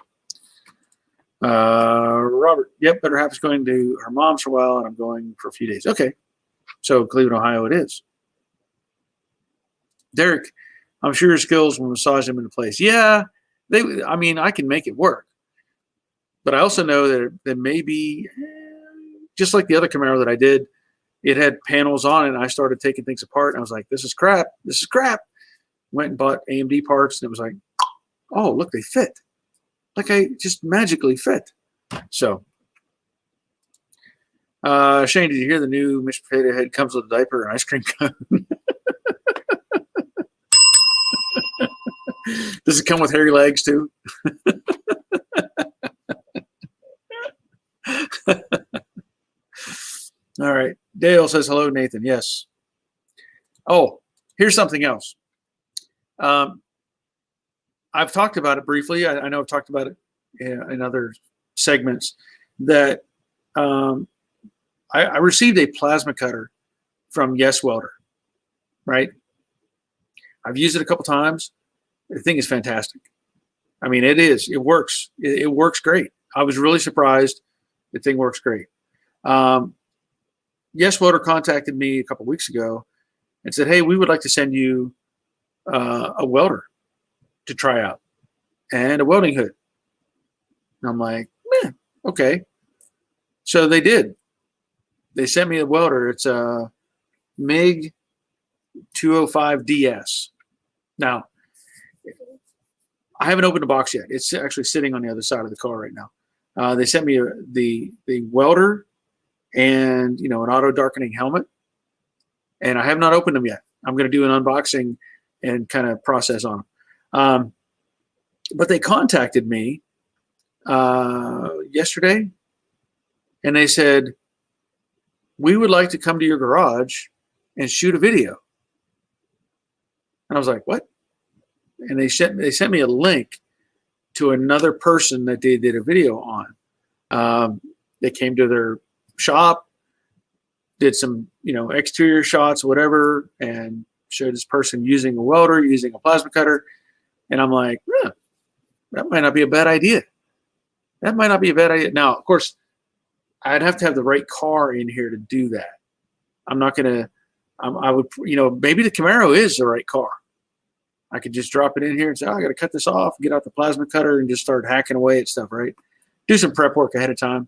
A: Robert, yep, better half is going to her mom's for a while, and I'm going for a few days. Okay. So Cleveland, Ohio it is. Derek, I'm sure your skills will massage them into place. Yeah, I can make it work. But I also know that there may be, just like the other Camaro that I did, it had panels on it, and I started taking things apart, and I was like, this is crap. Went and bought AMD parts, and it was like, oh, look, they fit. Like I just magically fit. So, Shane, did you hear the new Mr. Potato Head comes with a diaper and ice cream cone? Does it come with hairy legs too? All right. Dale says, hello, Nathan. Yes. Oh, here's something else. I've talked about it briefly. I know I've talked about it in other segments that I received a plasma cutter from Yes Welder, right? I've used it a couple times. The thing is fantastic. I mean, it is. It works. It works great. I was really surprised. The thing works great. Yes Welder contacted me a couple weeks ago and said, hey, we would like to send you a welder to try out and a welding hood. And I'm like, okay. So they did. They sent me a welder. It's a MiG 205DS. Now, I haven't opened the box yet. It's actually sitting on the other side of the car right now. They sent me the welder and an auto darkening helmet, and I have not opened them yet. I'm going to do an unboxing and kind of process on them. But they contacted me yesterday, and they said, we would like to come to your garage and shoot a video. And I was like, what? And they sent me a link to another person that they did a video on. They came to their shop, did some exterior shots, whatever, and showed this person using a welder, using a plasma cutter. And I'm like, that might not be a bad idea. That might not be a bad idea. Now, of course, I'd have to have the right car in here to do that. I'm not going to, I would, maybe the Camaro is the right car. I could just drop it in here and say, I got to cut this off, get out the plasma cutter and just start hacking away at stuff, right? Do some prep work ahead of time.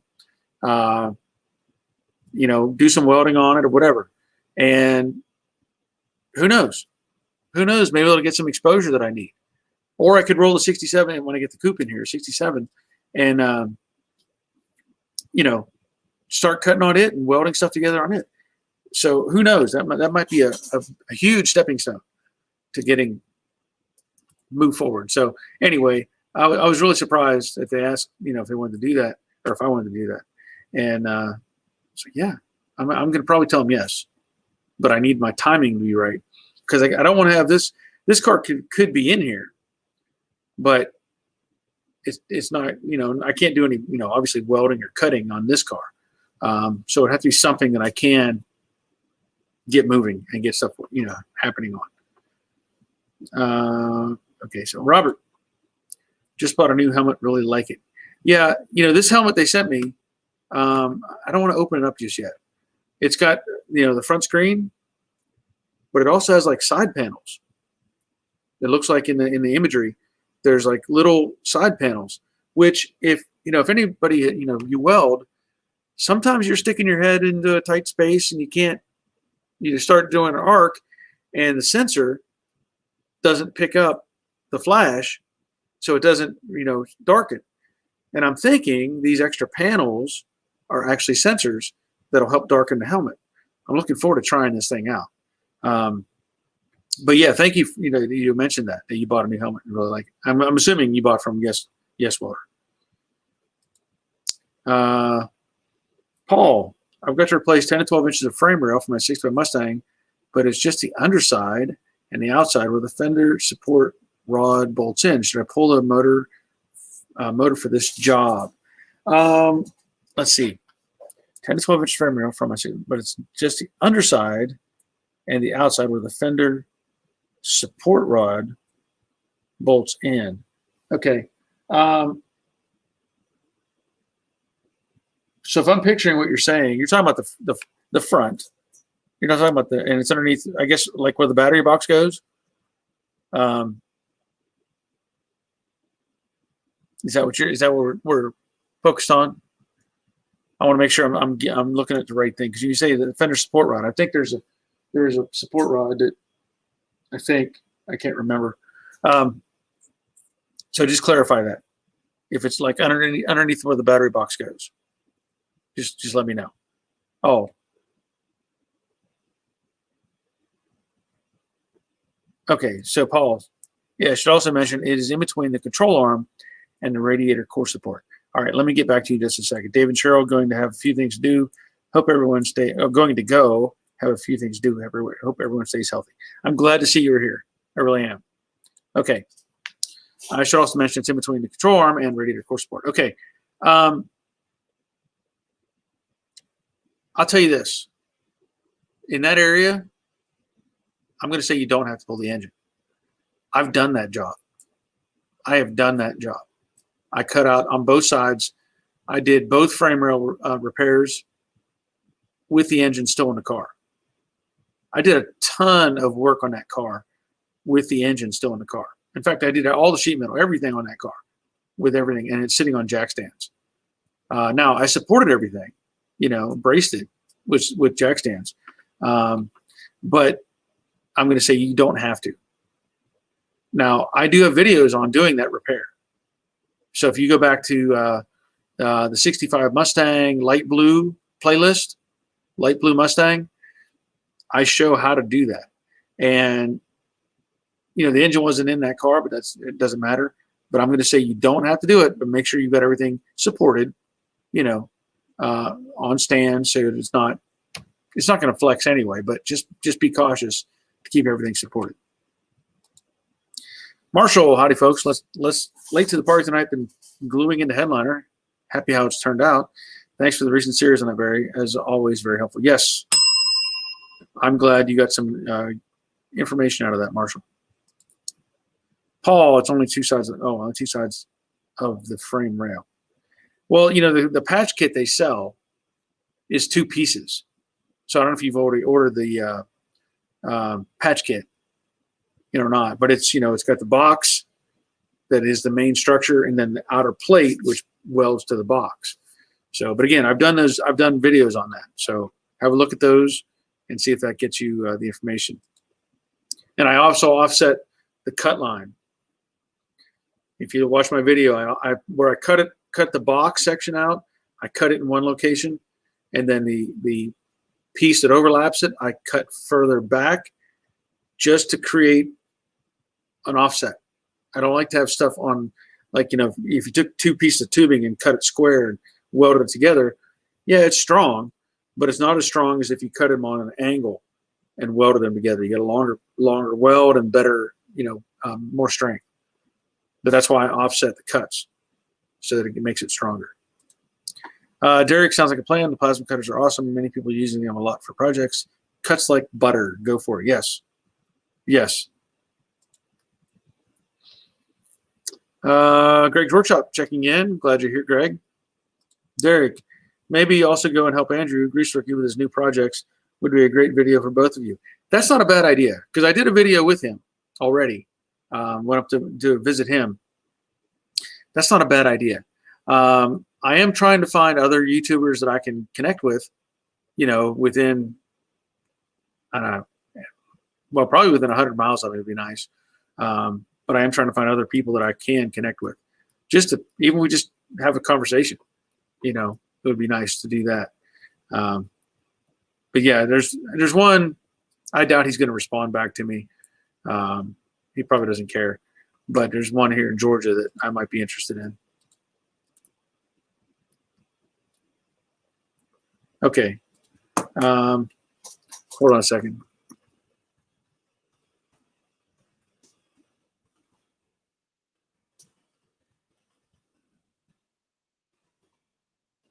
A: Do some welding on it or whatever. And who knows? Who knows? Maybe it'll get some exposure that I need. Or I could roll the 67 when I get the coupe in here, 67, and, start cutting on it and welding stuff together on it. So who knows? That might be a huge stepping stone to getting moved forward. So anyway, I was really surprised that they asked, if they wanted to do that or if I wanted to do that. And so yeah, I'm going to probably tell them yes, but I need my timing to be right because I don't want to have this car could be in here, but it's not, I can't do any, obviously welding or cutting on this car. So it'd have to be something that I can get moving and get stuff, happening on. Okay, so Robert, just bought a new helmet, really like it. Yeah, this helmet they sent me, I don't want to open it up just yet. It's got, the front screen, but it also has like side panels. It looks like in the imagery, there's like little side panels, which if anybody, you weld, sometimes you're sticking your head into a tight space and you can't, start doing an arc and the sensor doesn't pick up the flash, so it doesn't, darken. And I'm thinking these extra panels are actually sensors that'll help darken the helmet. I'm looking forward to trying this thing out. But yeah, thank you. You mentioned that you bought a new helmet and really like it. I'm assuming you bought from Yes Welder. Paul, I've got to replace 10 to 12 inches of frame rail for my 6x Mustang, but it's just the underside and the outside where the fender support rod bolts in. Should I pull the motor for this job? Let's see. 10 to 12 inch frame rail for my 6x, but it's just the underside and the outside where the fender support rod bolts in. Okay. So if I'm picturing what you're saying, you're talking about the front. You're not talking about and it's underneath, I guess, like where the battery box goes. Is that what we're focused on? I want to make sure I'm looking at the right thing, because you say the fender support rod. I think there's a support rod that I can't remember. So just clarify that. If it's like underneath where the battery box goes, just let me know. Oh. Okay, so Paul, yeah, I should also mention it is in between the control arm and the radiator core support. All right, let me get back to you just a second. Dave and Cheryl going to have a few things to do. Hope everyone going to go have a few things to do everywhere. Hope everyone stays healthy. I'm glad to see you're here. I really am. Okay. I should also mention it's in between the control arm and radiator core support. Okay. I'll tell you this. In that area, I'm going to say you don't have to pull the engine. I've done that job. I have done that job. I cut out on both sides. I did both frame rail repairs with the engine still in the car. I did a ton of work on that car with the engine still in the car. In fact, I did all the sheet metal, everything on that car with everything, and it's sitting on jack stands. Now, I supported everything, braced it with jack stands. But I'm going to say you don't have to. Now, I do have videos on doing that repair. So if you go back to the 65 Mustang light blue playlist, light blue Mustang, I show how to do that. And, the engine wasn't in that car, but it doesn't matter. But I'm going to say you don't have to do it, but make sure you've got everything supported, on stand, so it's not going to flex anyway, but just be cautious to keep everything supported. Marshall, howdy folks. Let's late to the party tonight. Been gluing into Headliner. Happy how it's turned out. Thanks for the recent series on that, Barry. As always, very helpful. Yes, I'm glad you got some information out of that, Marshall. Paul, it's only two sides. Two sides of the frame rail. Well, the patch kit they sell is 2 pieces. So I don't know if you've already ordered the patch kit, or not. But it's it's got the box that is the main structure, and then the outer plate which welds to the box. So, but again, I've done videos on that. So have a look at those and see if that gets you the information. And I also offset the cut line. If you watch my video, where I cut the box section out, I cut it in one location, and then the piece that overlaps it, I cut further back just to create an offset. I don't like to have stuff on, like, if you took 2 pieces of tubing and cut it square and welded it together, yeah, it's strong, but it's not as strong as if you cut them on an angle and welded them together. You get a longer weld and better, more strength. But that's why I offset the cuts so that it makes it stronger. Derek, sounds like a plan. The plasma cutters are awesome. Many people are using them a lot for projects. cuts like butter. Go for it. Yes. Yes. Greg's Workshop checking in. Glad you're here, Greg. Derek, maybe also go and help Andrew Greaseworky with his new projects. Would be a great video for both of you. That's not a bad idea, because I did a video with him already. Went up to visit him. That's not a bad idea. I am trying to find other YouTubers that I can connect with, you know, within, I don't know, well, probably within 100 miles of it would be nice. But I am trying to find other people that I can connect with. Just to, even we just have a conversation, you know, it would be nice to do that. But yeah, there's one, I doubt he's going to respond back to me. He probably doesn't care. But there's one here in Georgia that I might be interested in. Okay. Hold on a second.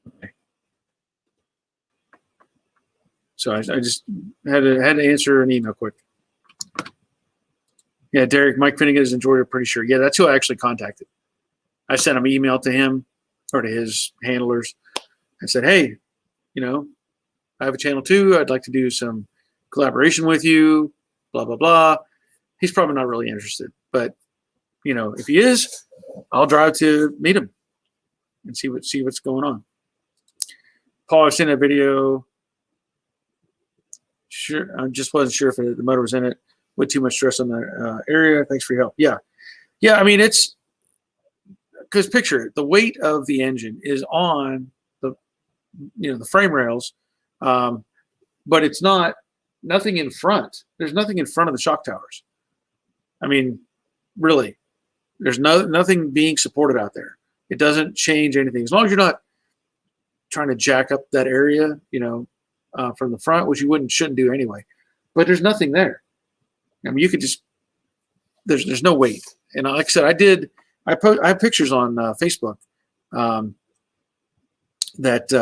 A: Okay. So I just had to answer an email quick. Yeah, Derek, Mike Finnegan is in Georgia, pretty sure. Yeah, that's who I actually contacted. I sent an email to him or to his handlers and said, hey, you know, I have a channel too. I'd like to do some collaboration with you, blah, blah, blah. He's probably not really interested. But, you know, if he is, I'll drive to meet him and see what's going on. Paul, I've seen a video. Sure, I just wasn't sure if the motor was in it. With too much stress on the area. Thanks for your help. Yeah. Yeah, I mean, it's because picture it, the weight of the engine is on the, you know, the frame rails, but it's nothing in front. There's nothing in front of the shock towers. I mean, really, there's nothing being supported out there. It doesn't change anything. As long as you're not trying to jack up that area, you know, from the front, which you shouldn't do anyway, but there's nothing there. I mean, you could just, there's no weight. And like I said, I have pictures on Facebook that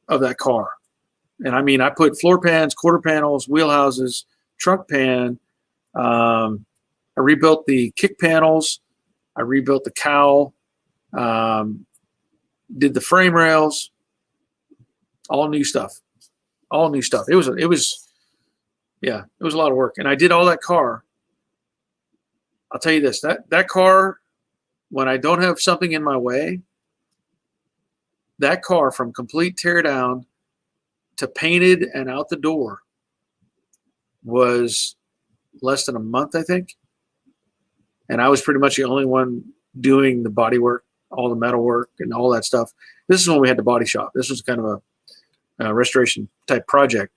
A: of that car. And I mean, I put floor pans, quarter panels, wheelhouses, trunk pan. I rebuilt the kick panels. I rebuilt the cowl. Did the frame rails. All new stuff. All new stuff. It was. Yeah, it was a lot of work. And I did all that car. I'll tell you this, that car, when I don't have something in my way, that car from complete tear down to painted and out the door was less than a month, I think. And I was pretty much the only one doing the body work, all the metal work and all that stuff. This is when we had the body shop. This was kind of a restoration type project.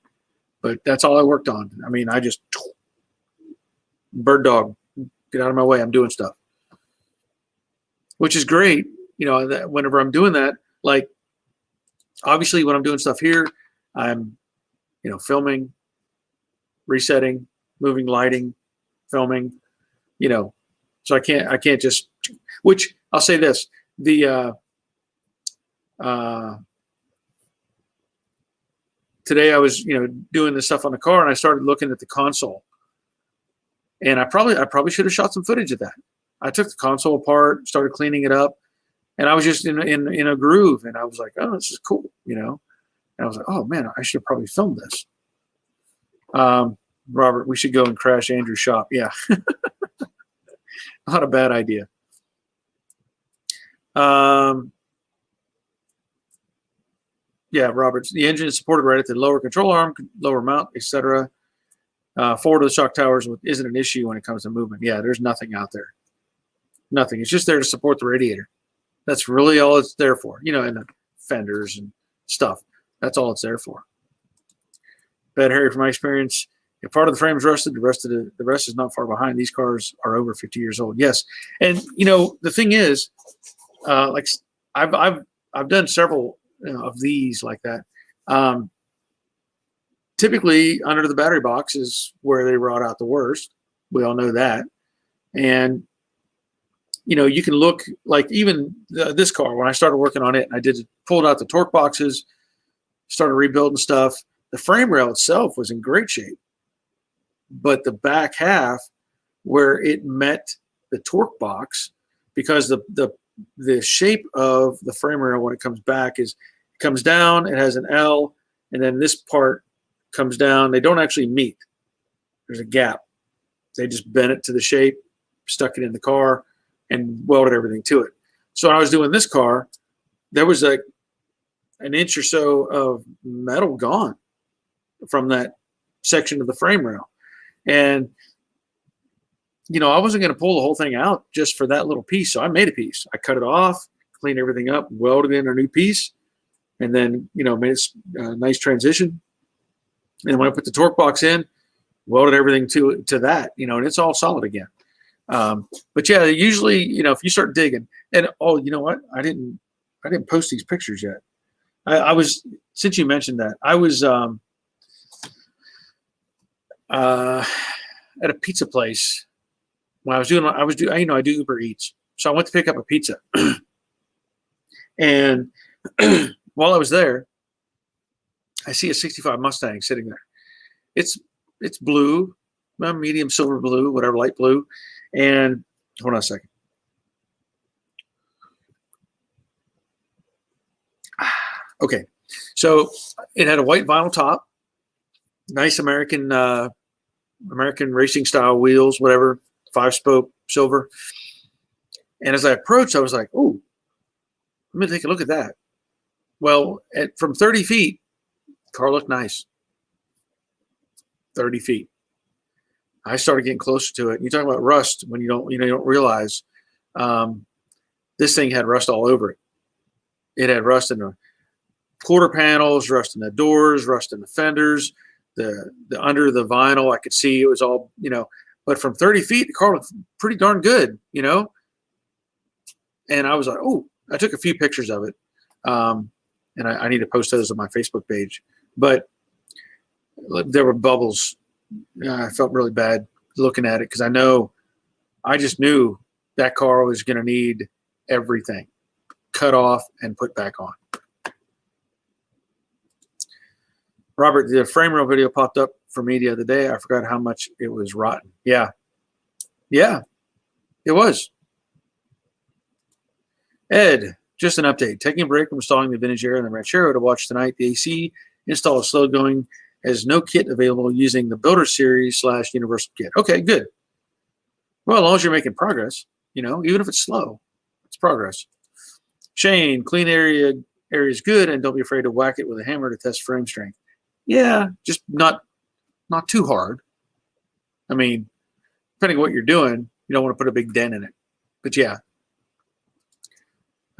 A: But that's all I worked on. I mean, I just bird dog, get out of my way. I'm doing stuff, which is great. You know, that whenever I'm doing that, like obviously when I'm doing stuff here, I'm, you know, filming, resetting, moving lighting, filming, you know, so I can't just, which I'll say this, today I was, you know, doing this stuff on the car and I started looking at the console. And I probably should have shot some footage of that. I took the console apart, started cleaning it up, and I was just in a groove and I was like, oh, this is cool, you know. And I was like, oh man, I should have probably filmed this. Robert, we should go and crash Andrew's shop. Yeah. Not a bad idea. Yeah, Roberts. The engine is supported right at the lower control arm, lower mount, etc. Forward of the shock towers isn't an issue when it comes to movement. Yeah, there's nothing out there. Nothing. It's just there to support the radiator. That's really all it's there for. You know, and the fenders and stuff. That's all it's there for. Bad Harry, from my experience, if part of the frame is rusted, the rest is not far behind. These cars are over 50 years old. Yes, and you know the thing is, like I've done several of these like that. Typically under the battery box is where they rot out the worst. We all know that. And, you know, you can look like even this car, when I started working on it, and I pulled out the torque boxes, started rebuilding stuff. The frame rail itself was in great shape, but the back half where it met the torque box, because the shape of the frame rail when it comes back is it comes down, it has an L, and then this part comes down. They don't actually meet. There's a gap. They just bent it to the shape, stuck it in the car, and welded everything to it. So when I was doing this car, there was like an inch or so of metal gone from that section of the frame rail. And, you know, I wasn't going to pull the whole thing out just for that little piece. So I made a piece. I cut it off, cleaned everything up, welded in a new piece, and then, you know, made a nice transition. And when I put the torque box in, welded everything to that, you know, and it's all solid again. But yeah, usually, you know, if you start digging, and oh, you know what? I didn't post these pictures yet. I was, since you mentioned that, I was at a pizza place when you know, I do Uber Eats. So I went to pick up a pizza. And while I was there, I see a 65 Mustang sitting there. It's blue, medium silver blue, whatever, light blue. And hold on a second. Okay, so it had a white vinyl top, nice American racing style wheels, whatever, 5-spoke silver. And as I approached, I was like, "Oh, let me take a look at that." Well, from 30 feet, the car looked nice. 30 feet. I started getting closer to it. You talk about rust when you don't realize this thing had rust all over it. It had rust in the quarter panels, rust in the doors, rust in the fenders, the under the vinyl. I could see it was all, you know, but from 30 feet, the car looked pretty darn good, you know. And I was like, oh, I took a few pictures of it, and I need to post those on my Facebook page. But there were bubbles. I felt really bad looking at it because I just knew that car was going to need everything cut off and put back on. Robert, the frame rail video popped up for me the other day. I forgot how much it was rotten. Yeah, it was. Ed, just an update. Taking a break from installing the vintage air and the Ranchero to watch tonight. The AC install is slow going. Has no kit available using the Builder Series / Universal Kit. Okay, good. Well, as long as you're making progress, you know, even if it's slow, it's progress. Shane, clean area is good, and don't be afraid to whack it with a hammer to test frame strength. Yeah, just not too hard. I mean, depending on what you're doing, you don't want to put a big dent in it. But yeah.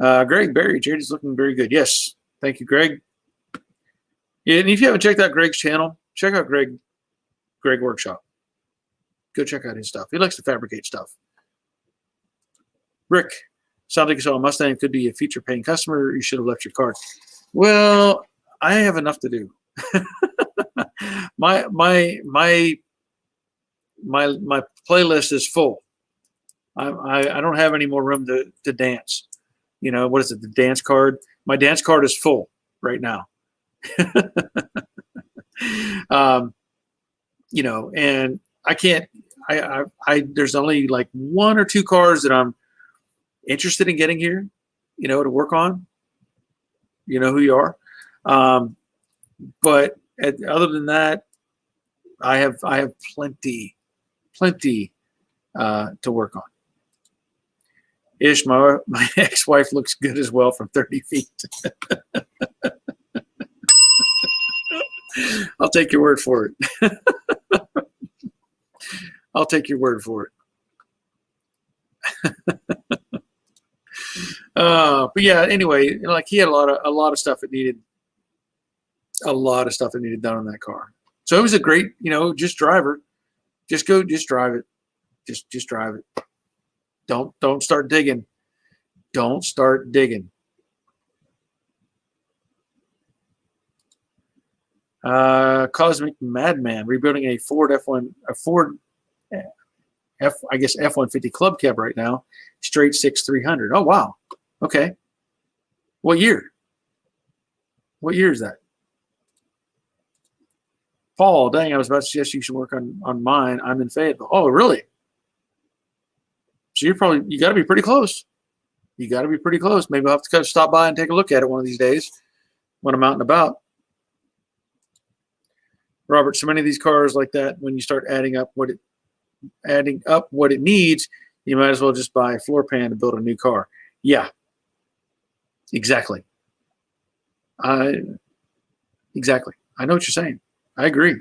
A: Greg Berry, Jared's looking very good. Yes, thank you, Greg. Yeah, and if you haven't checked out Greg's channel, check out Greg Workshop. Go check out his stuff. He likes to fabricate stuff. Rick, sounds like you saw a Mustang. Could be a future paying customer. You should have left your card. Well, I have enough to do. my playlist is full. I don't have any more room to dance. You know, what is it? The dance card. My dance card is full right now. You know, and I can't. There's only like 1 or 2 cars that I'm interested in getting here. You know, to work on. You know who you are. But other than that, I have plenty to work on. Ish, my ex-wife looks good as well from 30 feet. I'll take your word for it. I'll take your word for it. But yeah, anyway, you know, like he had a lot of stuff that needed done on that car. So it was a great, you know, just driver. Just drive it. Just drive it. Don't start digging. Don't start digging. Cosmic Madman rebuilding a Ford F-150 Club Cab right now. Straight 6,300. Oh wow. Okay. What year? What year is that? Paul, dang, I was about to suggest you should work on mine. I'm in Fayetteville. Oh, really? So you got to be pretty close. You got to be pretty close. Maybe I'll have to stop by and take a look at it one of these days when I'm out and about. Robert, so many of these cars like that, when you start adding up what it needs, you might as well just buy a floor pan to build a new car. Yeah, exactly. Exactly. I know what you're saying. I agree.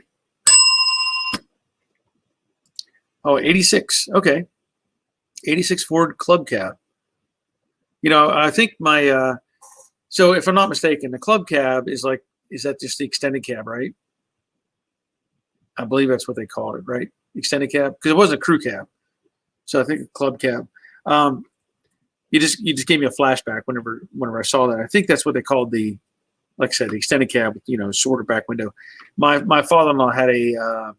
A: Oh, 86. Okay. 86 Ford Club Cab. You know, I think so if I'm not mistaken, the Club Cab is that just the extended cab, right? I believe that's what they called it, right? Extended cab, because it wasn't a crew cab. So I think a Club Cab. You just gave me a flashback whenever I saw that. I think that's what they called like I said, the extended cab with, shorter back window. My father-in-law had a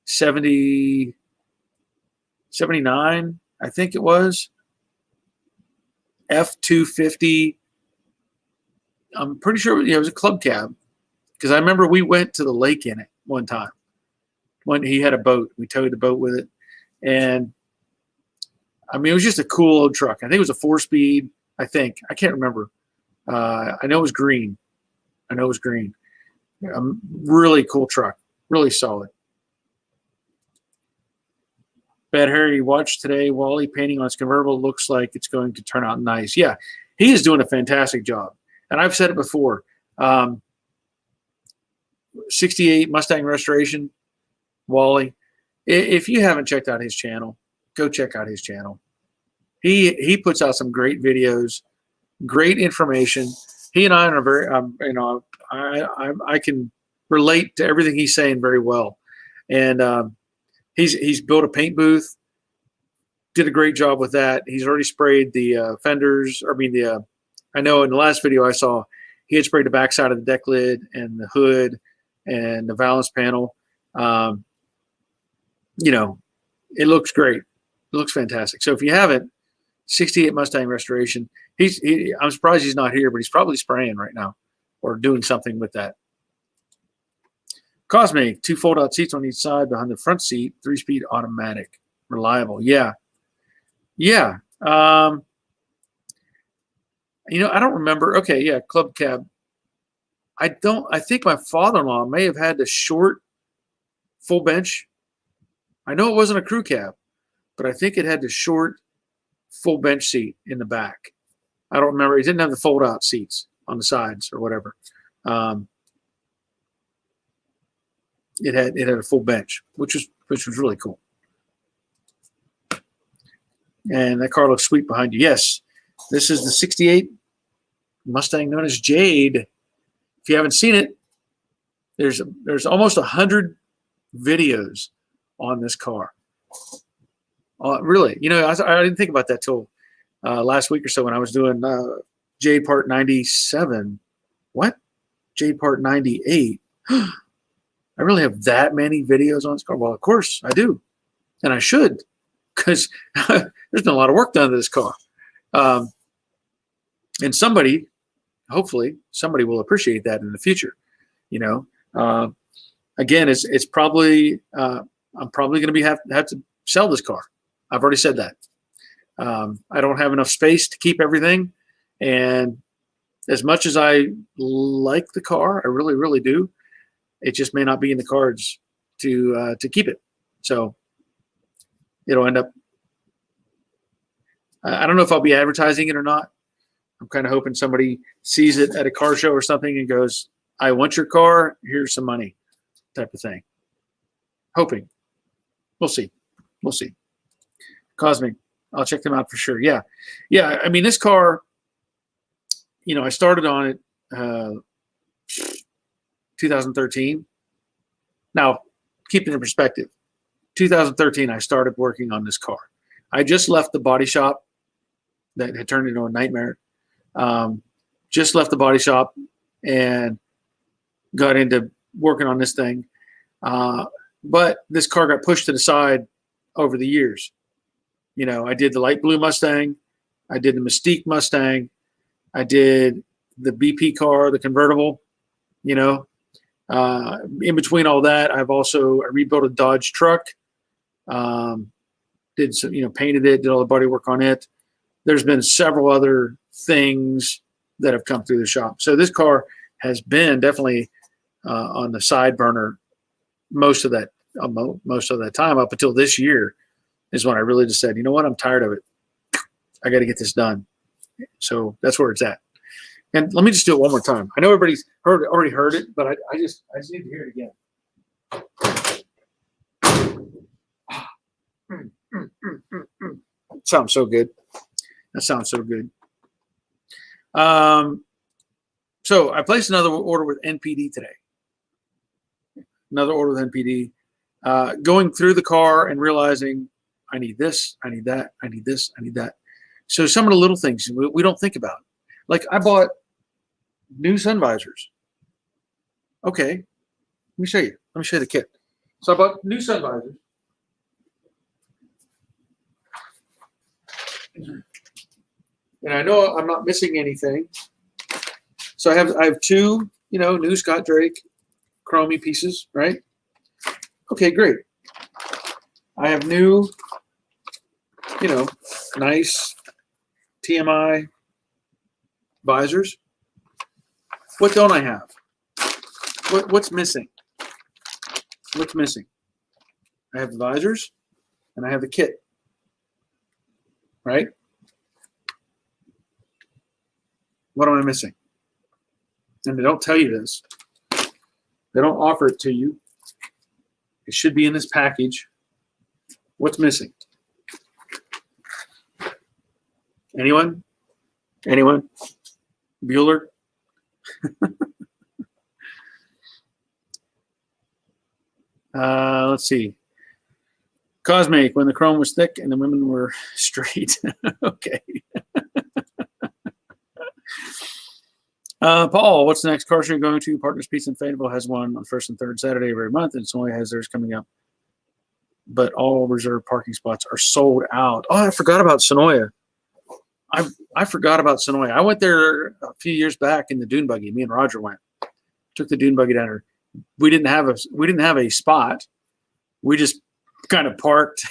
A: 79, I think it was, F-250. I'm pretty sure it was a Club Cab, because I remember we went to the lake in it one time when he had a boat. We towed the boat with it, and I mean, it was just a cool old truck. I think it was a 4-speed. I can't remember. I know it was green. Really cool truck, really solid. Bad Harry, watch today. Wally painting on his convertible looks like it's going to turn out nice. Yeah, he is doing a fantastic job. And I've said it before. 68 Mustang Restoration, Wally. If you haven't checked out his channel, go check out his channel. He puts out some great videos, great information. He and I are very, I can relate to everything he's saying very well. And he's built a paint booth, did a great job with that. He's already sprayed the fenders. I know in the last video I saw, he had sprayed the backside of the deck lid and the hood and the valance panel. It looks great. It looks fantastic. So if you haven't, 68 Mustang Restoration. I'm surprised he's not here, but he's probably spraying right now or doing something with that. Cosmic, 2 fold-out seats on each side behind the front seat, 3-speed automatic, reliable. Yeah. I don't remember. Okay, yeah, Club Cab. I think my father-in-law may have had the short full bench. I know it wasn't a crew cab, but I think it had the short full bench seat in the back. I don't remember. It didn't have the fold-out seats on the sides or whatever. It had a full bench, which was really cool. And that car looks sweet behind you. Yes, this is the 68 Mustang known as Jade. If you haven't seen it, there's almost 100 videos on this car. Really, I didn't think about that till last week or so when I was doing Jade Part 97. What? Jade Part 98. I really have that many videos on this car? Well, of course I do, and I should, because there's been a lot of work done to this car. And hopefully somebody will appreciate that in the future. Again, it's probably I'm probably going to have to sell this car. I've already said that. I don't have enough space to keep everything, and as much as I like the car, I really, really do, it just may not be in the cards to keep it. So it'll end up. I don't know if I'll be advertising it or not. I'm kind of hoping somebody sees it at a car show or something and goes, "I want your car. Here's some money," type of thing. Hoping. We'll see. Cosmic. I'll check them out for sure. Yeah. I mean, this car, I started on it 2013. Now, keep it in perspective. 2013, I started working on this car. I just left the body shop that had turned into a nightmare. Just left the body shop and got into working on this thing. But this car got pushed to the side over the years. I did the light blue Mustang. I did the Mystique Mustang. I did the BP car, the convertible, In between all that, I rebuilt a Dodge truck. Did some, painted it, did all the body work on it. There's been several other things that have come through the shop. So this car has been definitely on the side burner most of that time up until this year is when I really just said, you know what, I'm tired of it. I got to get this done. So that's where it's at. And let me just do it one more time. I know everybody's already heard it, but I just need to hear it again. It sounds so good. That sounds so good. So I placed another order with NPD today. Another order with NPD. Going through the car and realizing I need this, I need that, I need this, I need that. So some of the little things we don't think about. Like I bought new sun visors. Okay, let me show you. Let me show you the kit. So I bought new sun visors. And I know I'm not missing anything. So I have two, new Scott Drake chromey pieces, right? Okay, great. I have new, nice TMI visors. What don't I have? What's missing? What's missing? I have the visors and I have the kit, right? What am I missing? And they don't tell you this. They don't offer it to you. It should be in this package. What's missing? Anyone? Anyone? Bueller? Let's see. Cosmic, when the chrome was thick and the women were straight. Okay. Paul, what's the next car show you're going to? Partners Pizza in Fayetteville has one on first and third Saturday every month, and Sonoy has theirs coming up. But all reserved parking spots are sold out. Oh, I forgot about Sonoya. I forgot about Sonoya. I went there a few years back in the dune buggy. Me and Roger went. Took the dune buggy down there. We didn't have a spot. We just kind of parked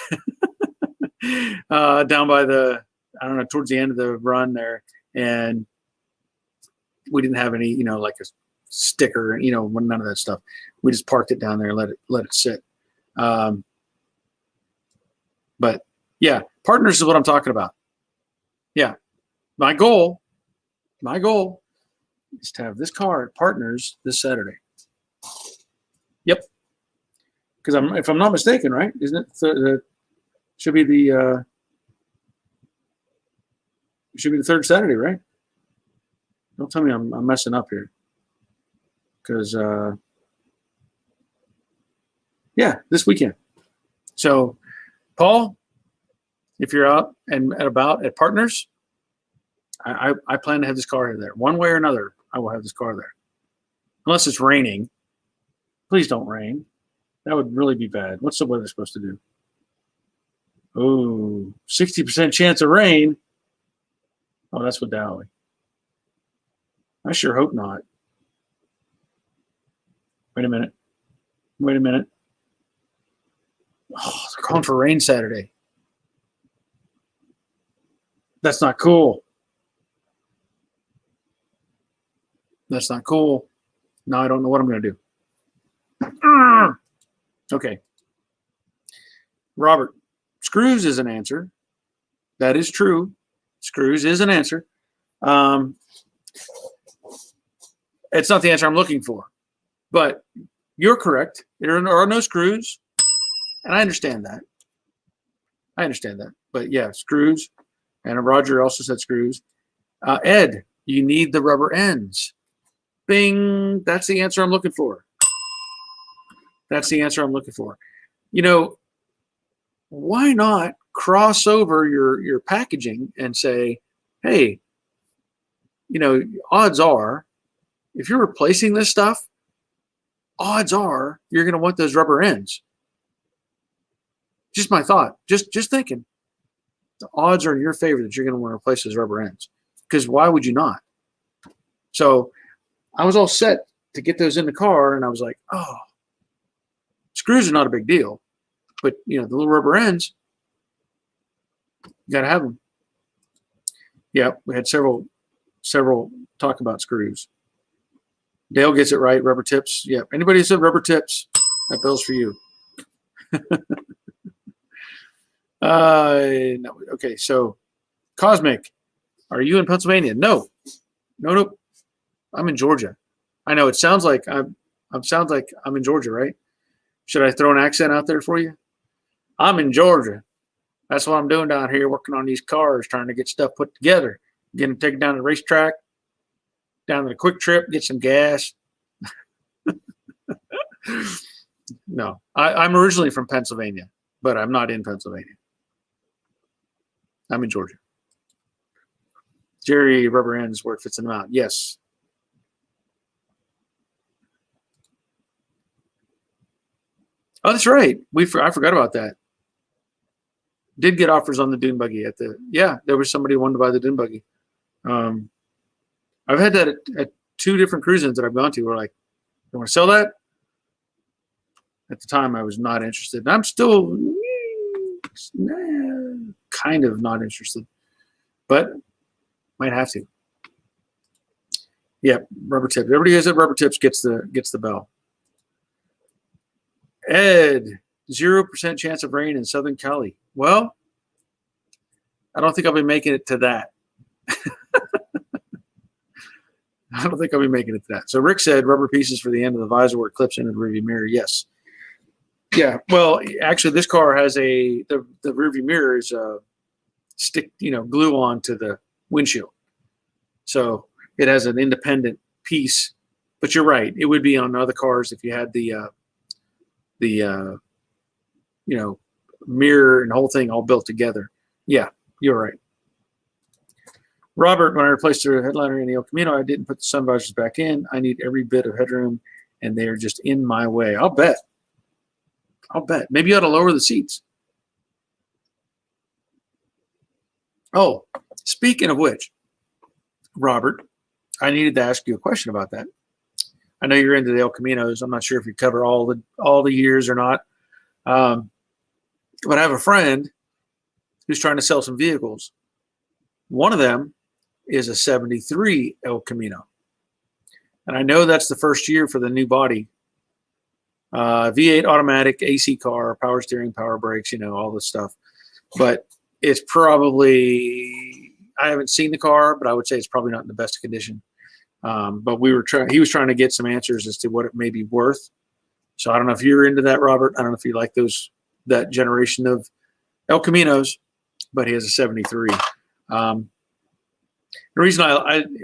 A: down by towards the end of the run there, and we didn't have any, like a sticker, none of that stuff. We just parked it down there and let it sit. But yeah, partners is what I'm talking about. Yeah. My goal is to have this car at Partners this Saturday. Yep. Because if I'm not mistaken, right? Isn't it should be the third Saturday, right? Don't tell me I'm messing up here. Because yeah, this weekend. So Paul, if you're out and about at Partners, I plan to have this car there. One way or another, I will have this car there. Unless it's raining. Please don't rain. That would really be bad. What's the weather supposed to do? Oh, 60% chance of rain. Oh, that's with Dowley. I sure hope not. Wait a minute. Oh, they're calling for rain Saturday. That's not cool. That's not cool. Now I don't know what I'm going to do. Okay. Robert, screws is an answer. That is true. Screws is an answer. It's not the answer I'm looking for. But you're correct. There are no screws. And I understand that. But yeah, screws. And Roger also said screws. Ed, you need the rubber ends. Bing. That's the answer I'm looking for. Why not cross over your packaging and say, hey, odds are, if you're replacing this stuff, odds are you're going to want those rubber ends. Just my thought. Just thinking. The odds are in your favor that you're going to want to replace those rubber ends. Because why would you not? So I was all set to get those in the car, and I was like, oh, screws are not a big deal, but the little rubber ends, you got to have them. Yeah, we had several talk about screws. Dale gets it right. Rubber tips. Yeah. Anybody who said rubber tips, that bell's for you. No. Okay. So, Cosmic, are you in Pennsylvania? No. Nope. I'm in Georgia. I know it sounds like I'm in Georgia, right? Should I throw an accent out there for you? I'm in Georgia. That's what I'm doing down here, working on these cars, trying to get stuff put together, getting taken down to the racetrack, down to the Quick Trip, get some gas. No, I'm originally from Pennsylvania, but I'm not in Pennsylvania. I'm in Georgia. Jerry, rubber ends where it fits in the mouth. Yes. Oh, that's right. I forgot about that. Did get offers on the dune buggy there was somebody who wanted to buy the dune buggy. I've had that at 2 different cruise-ins that I've gone to. Where like, you want to sell that? At the time, I was not interested. And I'm still kind of not interested, but might have to. Yeah, rubber tips. Everybody who has rubber tips gets the bell. Ed, 0% chance of rain in Southern Cali. Well, I don't think I'll be making it to that. I don't think I'll be making it to that. So Rick said rubber pieces for the end of the visor where it clips into the rearview mirror. Yes. Yeah. Well, actually, this car has the rearview mirror is stick glue on to the windshield, so it has an independent piece. But you're right; it would be on other cars if you had the mirror and whole thing all built together. Yeah, you're right. Robert, when I replaced the headliner in the El Camino, I didn't put the sun visors back in. I need every bit of headroom, and they are just in my way. I'll bet. Maybe you ought to lower the seats. Oh, speaking of which, Robert, I needed to ask you a question about that. I know you're into the El Caminos. I'm not sure if you cover all the years or not. But I have a friend who's trying to sell some vehicles. One of them is a 73 El Camino. And I know that's the first year for the new body. V8 automatic, AC car, power steering, power brakes, all this stuff. But it's probably, I haven't seen the car, but I would say it's probably not in the best condition. But he was trying to get some answers as to what it may be worth. So I don't know if you're into that, Robert. I don't know if you like that generation of El Caminos, but he has a 73. The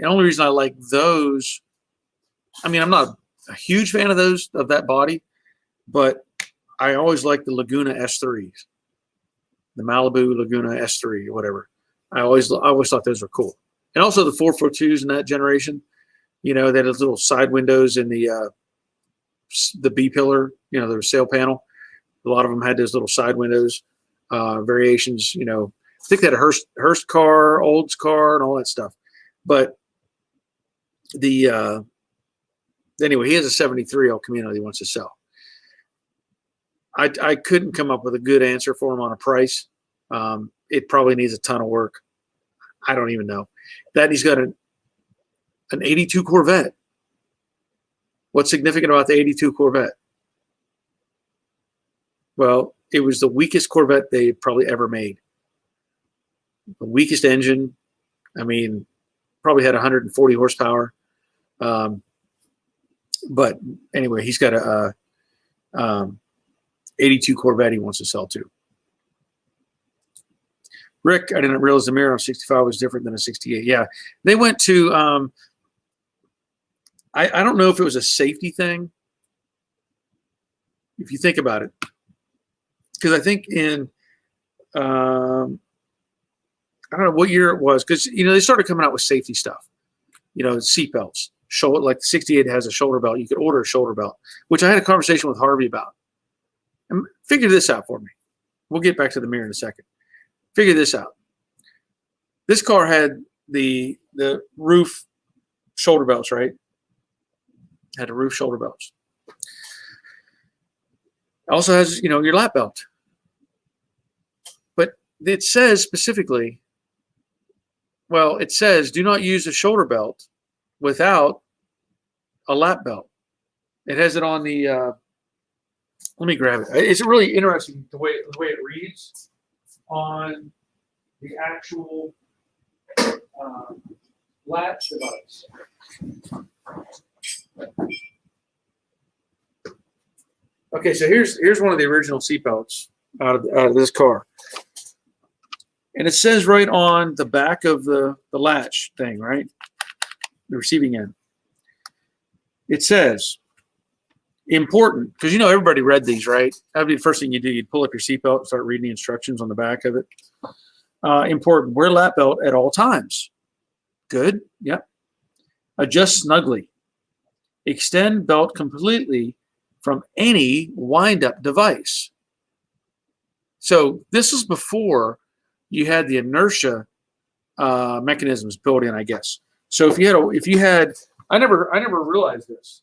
A: only reason I like those, I mean, I'm not a huge fan of that body, but I always like the Laguna S3s, the Malibu Laguna S3 or whatever. I always thought those were cool. And also the 442s in that generation, they had those little side windows in the B pillar, the sail panel. A lot of them had those little side windows, variations, I think they had a Hearst car, Olds car, and all that stuff. But anyway, he has a 73 El Camino he wants to sell. I couldn't come up with a good answer for him on a price. It probably needs a ton of work. I don't even know. That he's got an 82 Corvette. What's significant about the 82 Corvette? Well, it was the weakest Corvette they probably ever made. The weakest engine. I mean, probably had 140 horsepower. But anyway, he's got a 82 Corvette he wants to sell too. Rick, I didn't realize the mirror on 65 was different than a 68. Yeah, they went to, I don't know if it was a safety thing, if you think about it. Because I think in, I don't know what year it was, because, they started coming out with safety stuff, seat belts. Like the 68 has a shoulder belt. You could order a shoulder belt, which I had a conversation with Harvey about. And figure this out for me. We'll get back to the mirror in a second. Figure this out. This car had the roof shoulder belts, right? Had a roof shoulder belts. Also has, your lap belt. But it says specifically, well, it says do not use a shoulder belt without a lap belt. It has it on the, let me grab it. It's really interesting the way it reads on the actual latch device. Okay, so here's one of the original seatbelts out of this car. And it says right on the back of the latch thing, right? The receiving end. It says, important, because everybody read these, right? That'd be the first thing you do. You'd pull up your seatbelt and start reading the instructions on the back of it. Important, wear lap belt at all times. Good, yep. Adjust snugly. Extend belt completely from any wind-up device. So this was before you had the inertia mechanisms built in, I guess. So if you had, I never realized this.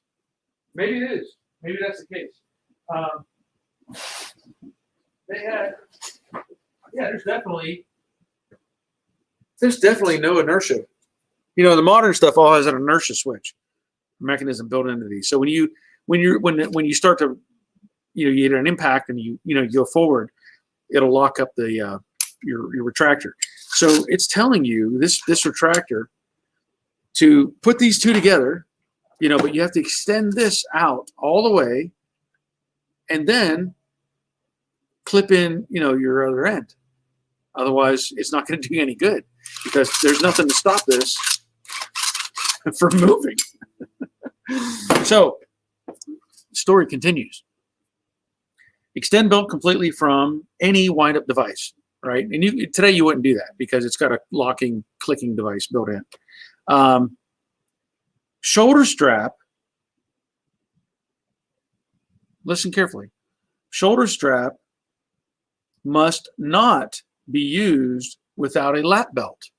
A: Maybe it is. Maybe that's the case. They had, yeah. There's definitely no inertia. The modern stuff all has an inertia switch mechanism built into these. So when you start to, you get an impact and you go forward, it'll lock up the your retractor. So it's telling you this retractor to put these two together, but you have to extend this out all the way and then clip in, your other end. Otherwise, it's not going to do you any good because there's nothing to stop this from moving. So, story continues. Extend belt completely from any wind-up device, right? And today you wouldn't do that because it's got a locking, clicking device built in. Shoulder strap, listen carefully. Shoulder strap must not be used without a lap belt.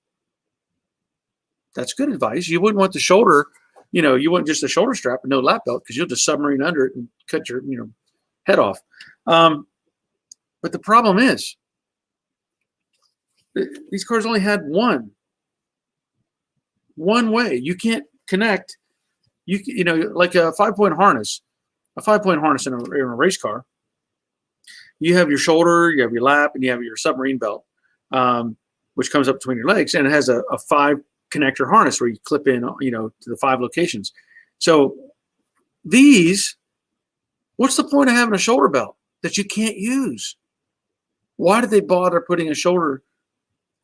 A: That's good advice. You wouldn't want the shoulder, you want just a shoulder strap and no lap belt because you'll just submarine under it and cut your, head off. But the problem is, these cars only had one way. You can't connect. Like a 5-point harness, in a race car. You have your shoulder, you have your lap, and you have your submarine belt, which comes up between your legs, and it has a 5-connector harness where you clip in, to the 5 locations. So what's the point of having a shoulder belt that you can't use? Why did they bother putting a shoulder,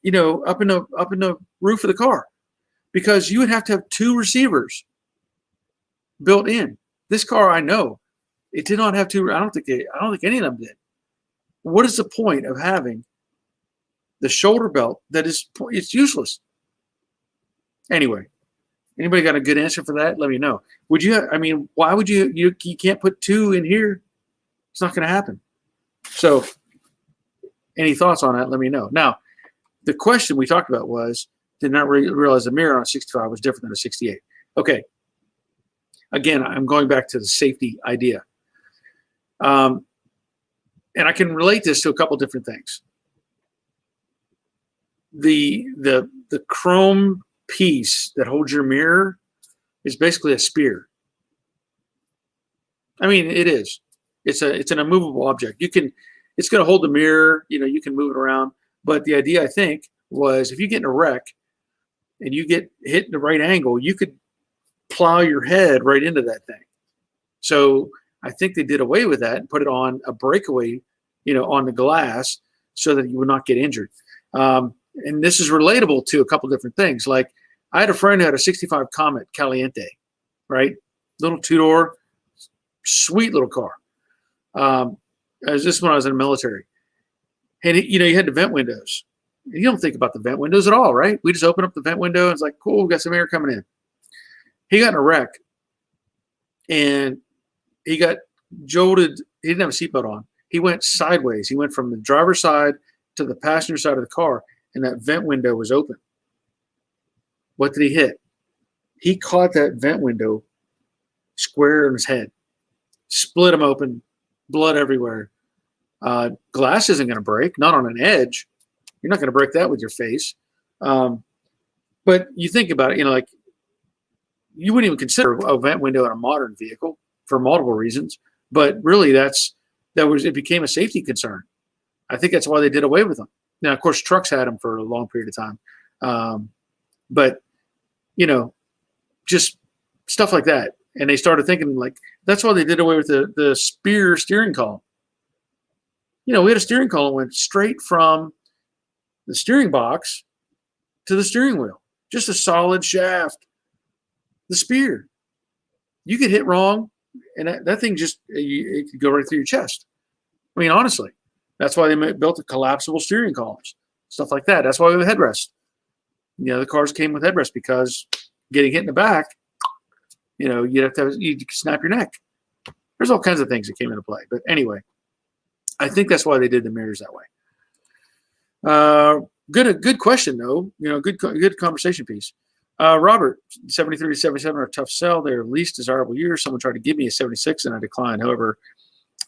A: up in the roof of the car? Because you would have to have 2 receivers built in. This car, I know, it did not have 2. I don't think any of them did. What is the point of having the shoulder belt it's useless? Anyway, anybody got a good answer for that? Let me know. Why would you can't put 2 in here? It's not going to happen. So any thoughts on that? Let me know. Now, the question we talked about was, did not realize the mirror on a 65 was different than a 68. Okay. Again, I'm going back to the safety idea. And I can relate this to a couple different things. The chrome piece that holds your mirror is basically a spear. It is. It's an immovable object. It's going to hold the mirror. You can move it around. But the idea, I think, was if you get in a wreck and you get hit in the right angle, you could plow your head right into that thing. So I think they did away with that and put it on a breakaway, on the glass so that you would not get injured. And this is relatable to a couple different things. Like I had a friend who had a 65 Comet Caliente, right? Little 2-door, sweet little car. As this when I was in the military. And you had the vent windows. You don't think about the vent windows at all, right? We just open up the vent window and it's like, cool, we got some air coming in. He got in a wreck and he got jolted. He didn't have a seatbelt on. He went sideways. He went from the driver's side to the passenger side of the car, and that vent window was open. What did he hit? He caught that vent window square in his head. Split him open, blood everywhere. Glass isn't going to break, not on an edge. You're not going to break that with your face. But you think about it, like you wouldn't even consider a vent window in a modern vehicle for multiple reasons. But really, it became a safety concern. I think that's why they did away with them. Now, of course, trucks had them for a long period of time. But, just stuff like that. And they started thinking that's why they did away with the spear steering column. We had a steering column that went straight from the steering box to the steering wheel. Just a solid shaft. The spear. You could hit wrong, and that thing it could go right through your chest. I mean, honestly, that's why they built the collapsible steering columns, stuff like that. That's why we have a headrest. The cars came with headrests because getting hit in the back, you'd snap your neck. There's all kinds of things that came into play. But anyway, I think that's why they did the mirrors that way. Good question though. Good conversation piece. Robert, 73 to 77 are a tough sell. They're least desirable years. Someone tried to give me a 76 and I declined. However,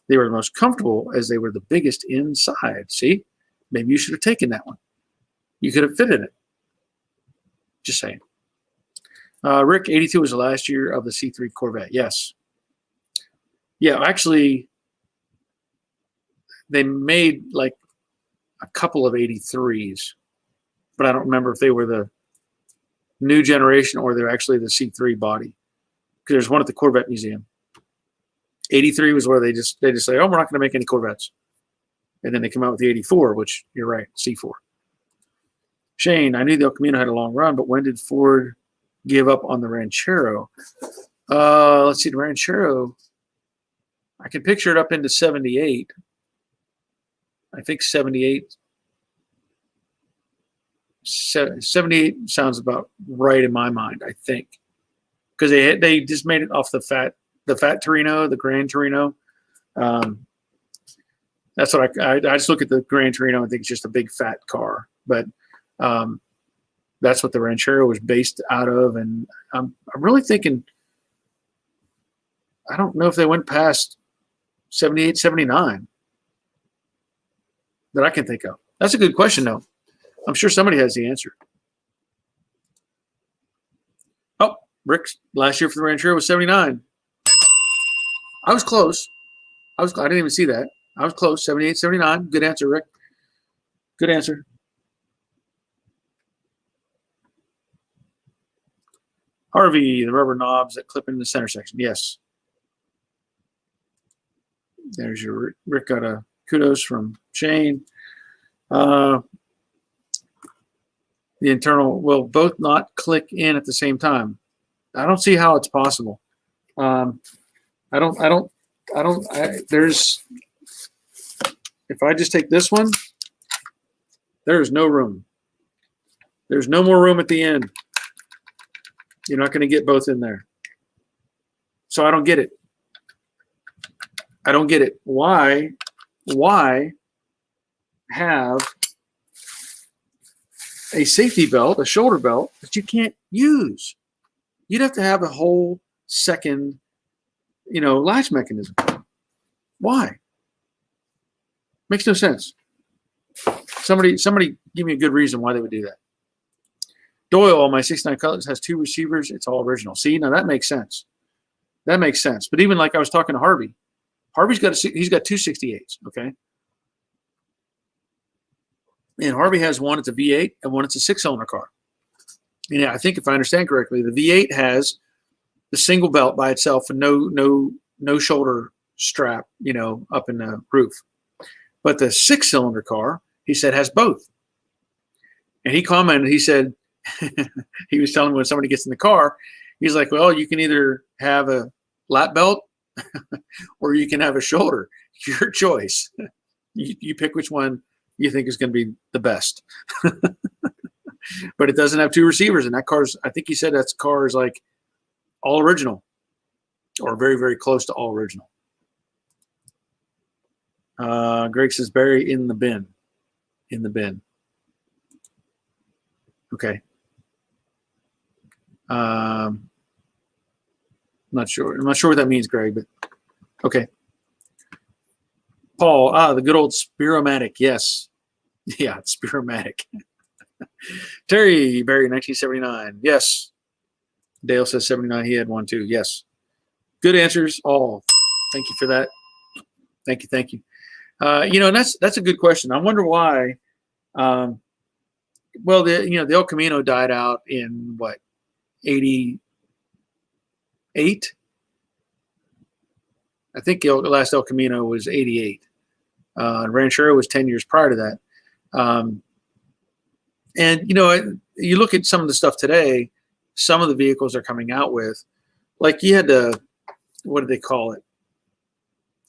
A: they were the most comfortable as they were the biggest inside. See, maybe you should have taken that one. You could have fitted it. Just saying. Rick, 82 was the last year of the C3 Corvette. Yes. Yeah, actually, they made like a couple of 83s, but I don't remember if they were the new generation or they're actually the C3 body. Because there's one at the Corvette Museum. 83 was where they just say, oh, we're not going to make any Corvettes. And then they come out with the 84, which you're right, C4. Shane, I knew the El Camino had a long run, but when did Ford give up on the Ranchero? Let's see, the Ranchero, I can picture it up into 78. I think 78. 78 sounds about right in my mind, I think. Because they just made it off the fat Torino, the Grand Torino. That's what I just look at the Grand Torino and think it's just a big fat car. But that's what the Ranchero was based out of. And I'm really thinking, I don't know if they went past 78, 79 that I can think of. That's a good question, though. I'm sure somebody has the answer. Oh, Rick's last year for the Ranchero was 79. I was close. I didn't even see that. I was close. 78, 79. Good answer, Rick. Good answer. Harvey, the rubber knobs that clip in the center section. Yes. There's your Rick got a kudos from Shane. The internal will both not click in at the same time. I don't see how it's possible. There's, if I just take this one, there's no room. There's no more room at the end. You're not going to get both in there. So I don't get it. I don't get it. Why have a safety belt, a shoulder belt that you can't use? You'd have to have a whole second, latch mechanism. Why? Makes no sense. Somebody give me a good reason why they would do that. Doyle on my 69 Cutlass has 2 receivers. It's all original. See, now that makes sense. That makes sense. But even like I was talking to Harvey, he's got 2 68s, okay? And Harvey has one, it's a V8, and one, it's a 6-cylinder car. And I think if I understand correctly, the V8 has the single belt by itself and no shoulder strap, up in the roof. But the 6-cylinder car, he said, has both. And he commented, he said, he was telling me when somebody gets in the car, he's like, well, you can either have a lap belt or you can have a shoulder. Your choice. You pick which one you think is going to be the best. But it doesn't have 2 receivers, and that car's, I think he said that car is like all original or very, very close to all original. Greg says, Barry, in the bin. In the bin. Okay. not sure. I'm not sure what that means, Greg, but okay. Paul, the good old Spiromatic. Yes. Yeah, Spiromatic. Terry Barry, 1979. Yes. Dale says 79. He had one too. Yes. Good answers, all. Thank you for that. Thank you. Thank you. And that's a good question. I wonder why. Well, the El Camino died out in what, 88? I think the last El Camino was 88. Ranchero was 10 years prior to that. And you look at some of the stuff today, some of the vehicles are coming out with, like you had what do they call it?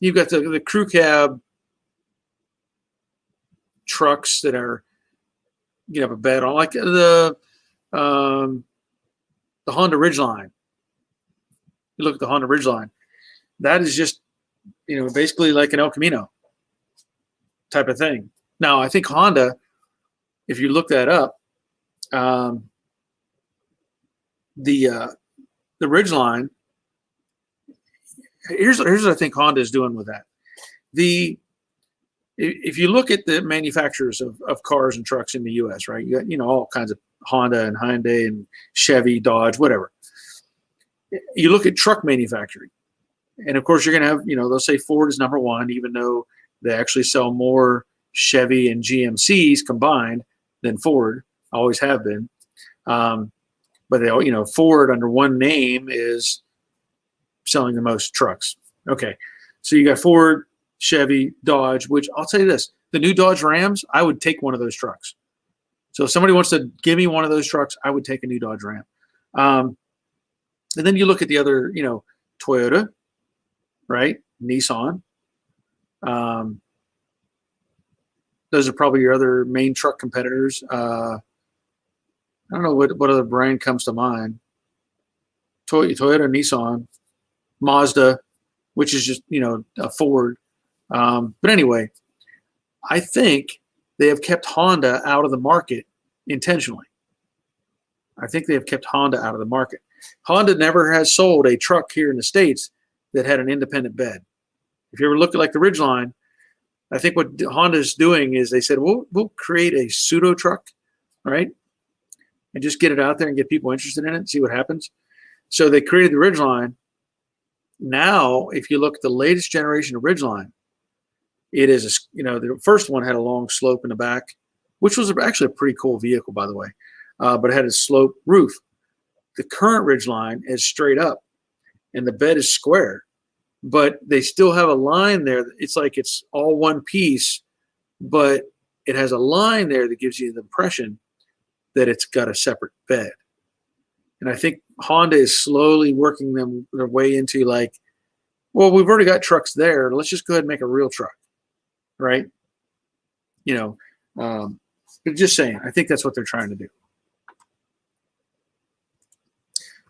A: You've got the crew cab trucks that are, have a bed on, like the Honda Ridgeline. You look at the Honda Ridgeline, that is just, basically like an El Camino type of thing. Now, I think Honda, if you look that up, the Ridgeline, here's what I think Honda is doing with that. If you look at the manufacturers of cars and trucks in the U.S., right, you got all kinds of Honda and Hyundai and Chevy, Dodge, whatever. You look at truck manufacturing, and of course you're going to have, they'll say Ford is number one, even though they actually sell more Chevy and GMCs combined than Ford, always have been. But they, Ford under one name is selling the most trucks. Okay, so you got Ford, Chevy, Dodge, which I'll tell you this, the new Dodge Rams, I would take one of those trucks. So if somebody wants to give me one of those trucks, I would take a new Dodge Ram. And then you look at the other, Toyota, right? Nissan. Those are probably your other main truck competitors. I don't know what other brand comes to mind. Toyota, Nissan, Mazda, which is just, a Ford. But anyway, I think they have kept Honda out of the market intentionally. I think they have kept Honda out of the market. Honda never has sold a truck here in the States that had an independent bed. If you ever look at like the Ridgeline, I think what Honda is doing is they said, we'll create a pseudo truck, right? And just get it out there and get people interested in it and see what happens. So they created the Ridgeline. Now, if you look at the latest generation of Ridgeline, it is, the first one had a long slope in the back, which was actually a pretty cool vehicle, by the way, but it had a slope roof. The current Ridgeline is straight up, and the bed is square, but they still have a line there. It's like it's all one piece, but it has a line there that gives you the impression that it's got a separate bed. And I think Honda is slowly working their way into like, well, we've already got trucks there. Let's just go ahead and make a real truck, right? But just saying, I think that's what they're trying to do.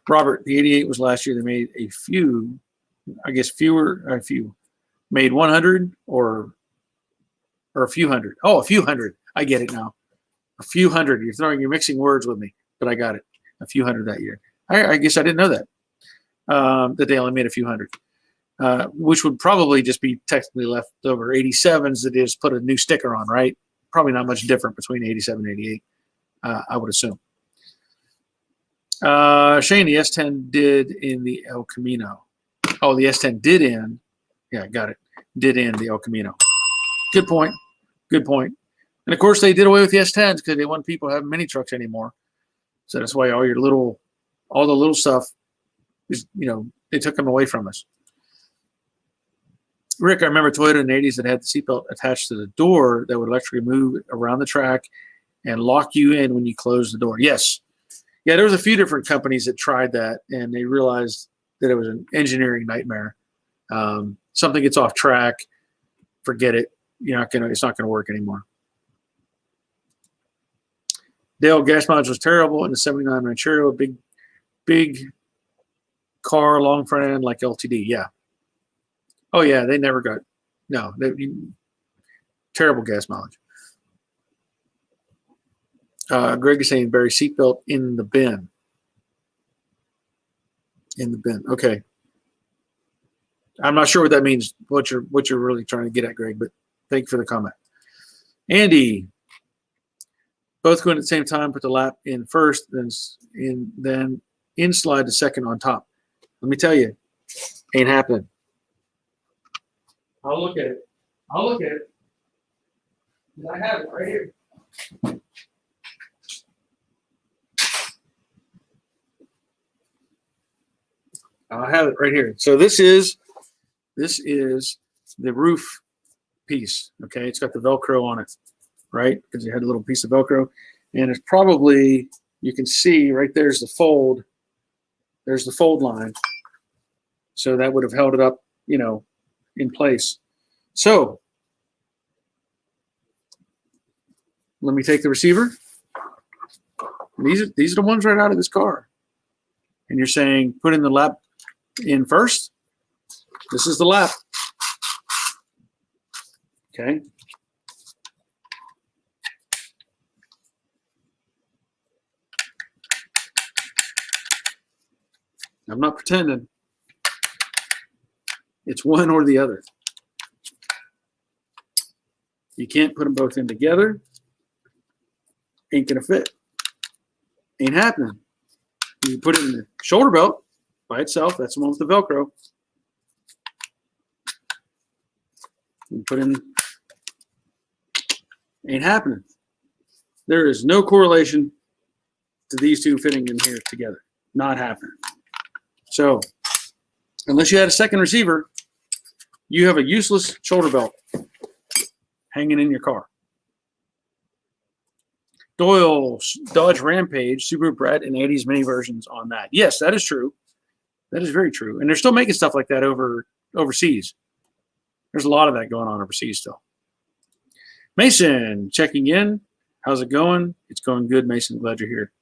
A: Robert, the 88 was last year. They made a few, made 100 or a few hundred. Oh, a few hundred. I get it now. A few hundred. You're mixing words with me, but I got it. A few hundred that year. I guess I didn't know that. That they only made a few hundred, which would probably just be technically leftover 87s that is put a new sticker on, right? Probably not much different between 87 and 88, I would assume. Shane, the S10 did in the El Camino. Oh, the S10 did end. Yeah, got it. Did end the El Camino. Good point. Good point. And of course, they did away with the S10s because they didn't want people having mini trucks anymore. So that's why all the little stuff is, they took them away from us. Rick, I remember Toyota in the 80s that had the seatbelt attached to the door that would electrically move around the track and lock you in when you close the door. Yes. Yeah, there was a few different companies that tried that, and they realized that it was an engineering nightmare. Something gets off track, forget it. It's not gonna work anymore. Dale, gas mileage was terrible in the 79 Ranchero, big car, long front end like LTD. Yeah. Oh yeah, they never got terrible gas mileage. Greg is saying Barry, seatbelt in the bin. In the bin. Okay. I'm not sure what that means, what you're really trying to get at, Greg, but thank you for the comment. Andy, both going at the same time, put the lap in first, then in slide the second on top. Let me tell you, ain't happening. I'll look at it. I have it right here. I have it right here. So this is the roof piece. Okay, it's got the Velcro on it, right? Because it had a little piece of Velcro, and it's probably, you can see right there's the fold. There's the fold line. So that would have held it up, you know, in place. So let me take the receiver. These are the ones right out of this car. And you're saying put in the lap in first. This is the lap. Okay. I'm not pretending. It's one or the other. You can't put them both in together. Ain't gonna fit. Ain't happening. You put it in the shoulder belt by itself. That's the one with the Velcro. You put in. Ain't happening. There is no correlation to these two fitting in here together. Not happening. So, unless you had a second receiver, you have a useless shoulder belt hanging in your car. Doyle, Dodge Rampage, Subaru Bred, and 80s mini versions on that. Yes, that is true. That is very true. And they're still making stuff like that overseas. There's a lot of that going on overseas still. Mason, checking in. How's it going? It's going good, Mason. Glad you're here.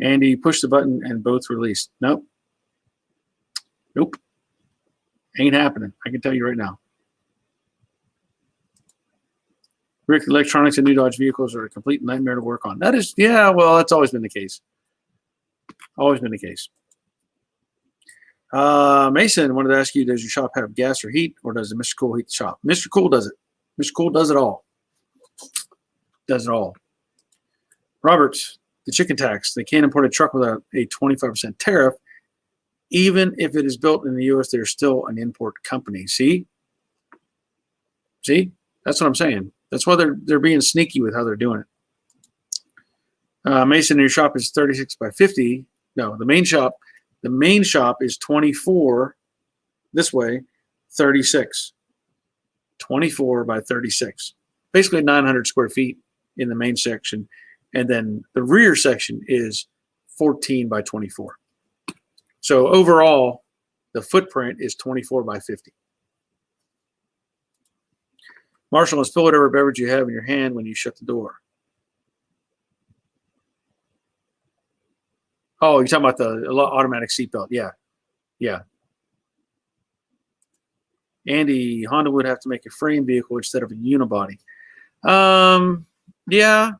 A: Andy, push the button and both released. Nope. Nope. Ain't happening. I can tell you right now. Rick, electronics in new Dodge vehicles are a complete nightmare to work on. That is, yeah, well, that's always been the case. Always been the case. Mason, wanted to ask you, does your shop have gas or heat, or does the Mr. Cool heat the shop? Mr. Cool does it. Mr. Cool does it all. Does it all. Robert, the chicken tax. They can't import a truck without a 25% tariff. Even if it is built in the U.S., they're still an import company. See? See? That's what I'm saying. That's why they're being sneaky with how they're doing it. Mason, your shop is 36 by 50. No, the main shop is 24 this way, 36. 24 by 36. Basically 900 square feet in the main section. And then the rear section is 14 by 24. So overall, the footprint is 24 by 50. Marshall, let's fill whatever beverage you have in your hand when you shut the door. Oh, you're talking about the automatic seatbelt. Yeah. Yeah. Andy, Honda would have to make a frame vehicle instead of a unibody. Yeah.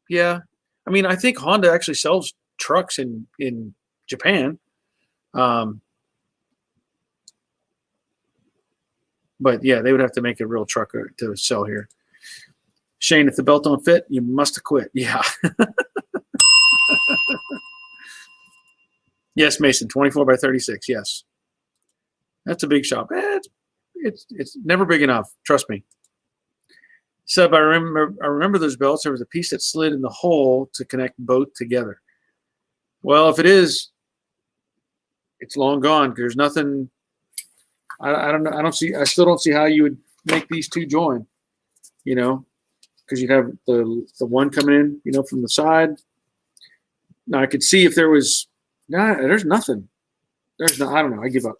A: Yeah. I mean, I think Honda actually sells trucks in Japan. But yeah, they would have to make a real truck to sell here. Shane, if the belt don't fit, you must have quit. Yeah. Yes, Mason, 24 by 36. Yes. That's a big shop. It's never big enough. Trust me. Seb, I remember those belts. There was a piece that slid in the hole to connect both together. Well, if it is, it's long gone. There's nothing. I don't know. I still don't see how you would make these two join. You know, because you'd have the one coming in, you know, from the side. Now I could see if there was. Nah, there's nothing. There's no. I don't know. I give up.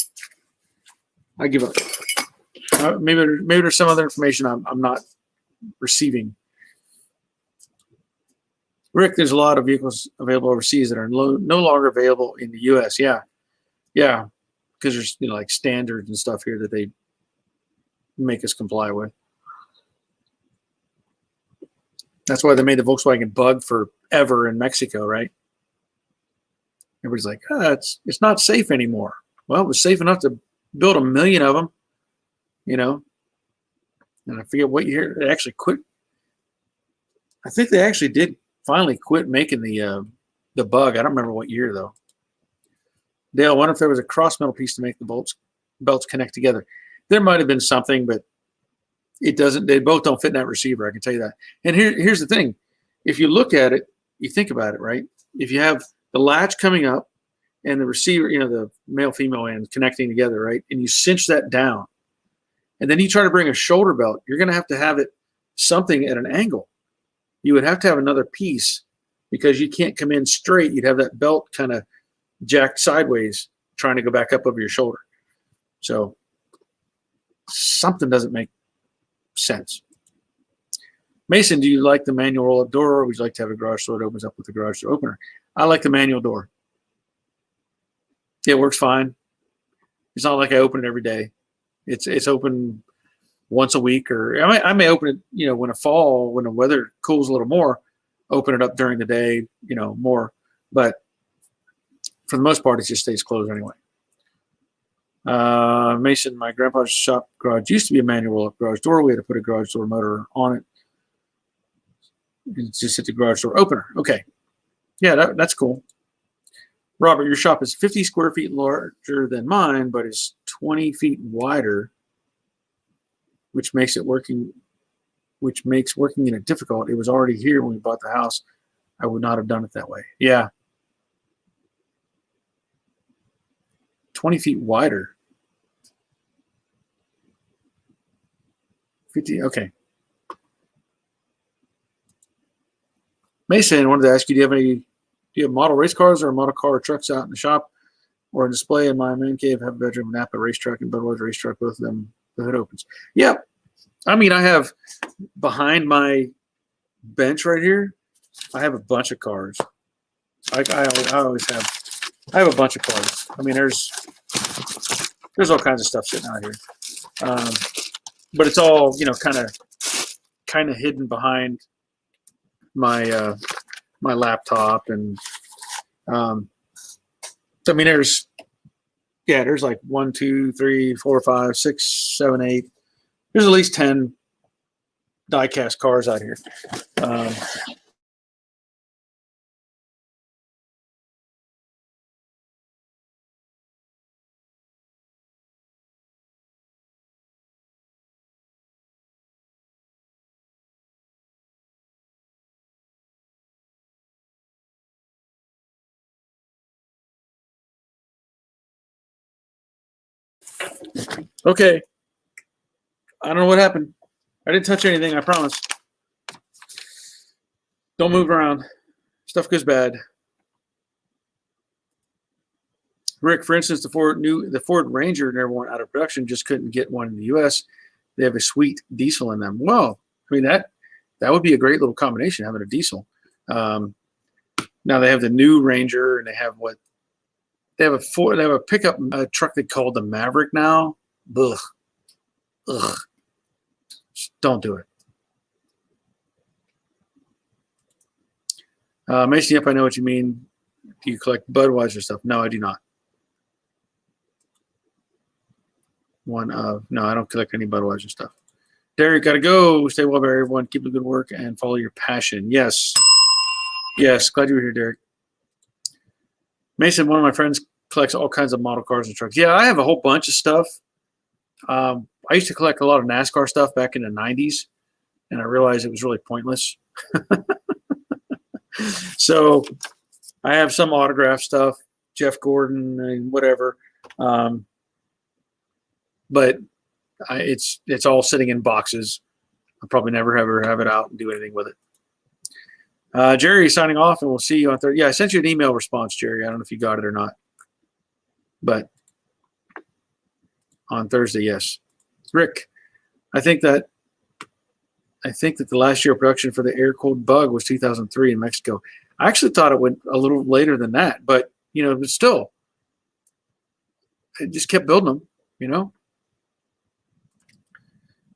A: Maybe there's some other information I'm not receiving. Rick, there's a lot of vehicles available overseas that are no longer available in the U.S. Yeah, because there's like standards and stuff here that they make us comply with. That's why they made the Volkswagen Bug forever in Mexico, right? Everybody's like, it's not safe anymore. Well, it was safe enough to build 1 million of them, you know. And I forget what year they actually quit. I think they actually did finally quit making the bug. I don't remember what year though. Dale, I wonder if there was a cross metal piece to make the belts connect together. There might have been something, but it doesn't. They both don't fit in that receiver. I can tell you that. And here's the thing: if you look at it, you think about it, right? If you have the latch coming up and the receiver, you know, the male-female end connecting together, right? And you cinch that down, and then you try to bring a shoulder belt, you're going to have it something at an angle. You would have to have another piece because you can't come in straight. You'd have that belt kind of jacked sideways trying to go back up over your shoulder. So something doesn't make sense. Mason, do you like the manual roll-up door, or would you like to have a garage door that opens up with a garage door opener? I like the manual door. It works fine. It's not like I open it every day. It's open once a week, or I may open it, you know, when the weather cools a little more, open it up during the day, you know, more. But for the most part, it just stays closed anyway. Mason, my grandpa's shop garage used to be a manual roll-up garage door. We had to put a garage door motor on it. It's just hit the garage door opener. Okay. Yeah, that's cool. Robert, your shop is 50 square feet larger than mine, but is 20 feet wider, which makes working in it difficult. It was already here when we bought the house. I would not have done it that way. Yeah. 20 feet wider. 50, okay. Mason, I wanted to ask you, do you have model race cars or model car or trucks out in the shop or a display? In my man cave, have a bedroom, Napa racetrack and Budweiser racetrack, both of them, the hood opens. Yeah. I mean, I have behind my bench right here, I have a bunch of cars. I always have. I have a bunch of cars. I mean, there's all kinds of stuff sitting out here, but it's all, you know, kind of hidden behind my my laptop, and I mean, there's like 1, 2, 3, 4, 5, 6, 7, 8. There's at least 10 die-cast cars out here. Okay. I don't know what happened. I didn't touch anything, I promise. Don't move around. Stuff goes bad. Rick, for instance, the Ford Ranger never went out of production, just couldn't get one in the U.S. They have a sweet diesel in them. Well, I mean, that would be a great little combination, having a diesel. Now they have the new Ranger, and they have a pickup truck they call the Maverick now. Ugh. Just don't do it. Mason, yep, I know what you mean. Do you collect Budweiser stuff? No, I do not. No, I don't collect any Budweiser stuff. Derek, gotta go. Stay well, Barry. Everyone, keep the good work and follow your passion. Yes. Yes, glad you were here, Derek. Mason, one of my friends collects all kinds of model cars and trucks. Yeah, I have a whole bunch of stuff. I used to collect a lot of NASCAR stuff back in the 90s, and I realized it was really pointless. So I have some autograph stuff, Jeff Gordon and whatever. But it's all sitting in boxes. I'll probably never ever have it out and do anything with it. Jerry, signing off, and we'll see you on Thursday. Yeah, I sent you an email response, Jerry. I don't know if you got it or not. But on Thursday, yes. Rick, I think that the last year of production for the air-cooled bug was 2003 in Mexico. I actually thought it went a little later than that, but, you know, but still, it just kept building them, you know.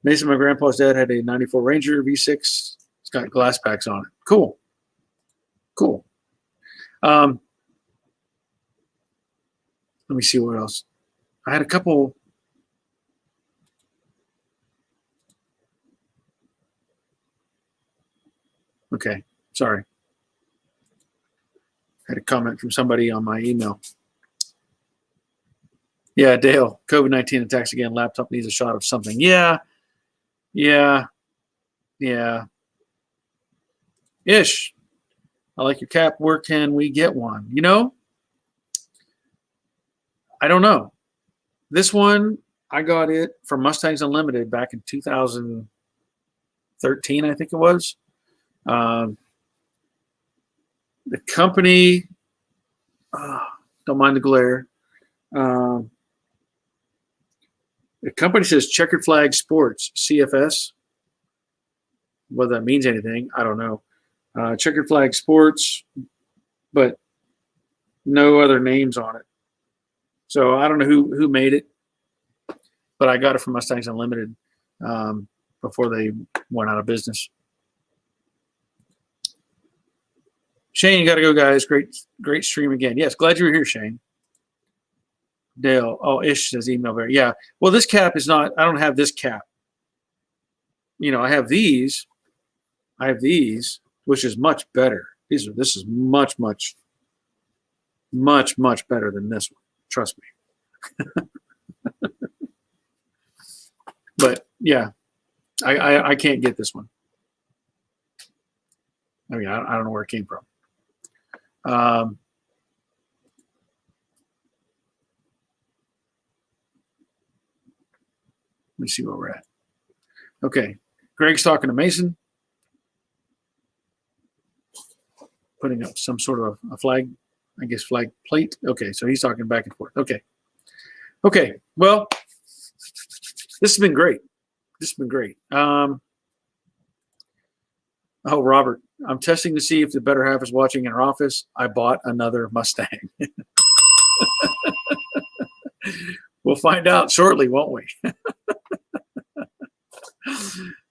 A: Mason, my grandpa's dad had a 94 Ranger V6. It's got glass packs on it. Cool. Let me see what else. I had a couple. Okay, sorry. I had a comment from somebody on my email. Yeah, Dale, COVID-19 attacks again. Laptop needs a shot of something. Yeah. Ish, I like your cap. Where can we get one? You know, I don't know. This one, I got it from Mustangs Unlimited back in 2013, I think it was. The company, don't mind the glare. The company says Checkered Flag Sports, CFS. Whether that means anything, I don't know. Checkered Flag Sports, but no other names on it. So I don't know who made it, but I got it from Mustangs Unlimited before they went out of business. Shane, you got to go, guys. Great stream again. Yes, glad you were here, Shane. Dale, oh, Ish says email very. Yeah, well, this cap is not. I don't have this cap. You know, I have these, which is much better. This is much better than this one. Trust me. But yeah, I can't get this one. I mean, I don't know where it came from. Let me see where we're at. Okay, Greg's talking to Mason, putting up some sort of a flag, I guess flag plate. Okay, so he's talking back and forth. Okay, well, this has been great. Oh, Robert, I'm testing to see if the better half is watching in our office. I bought another Mustang. We'll find out shortly, won't we?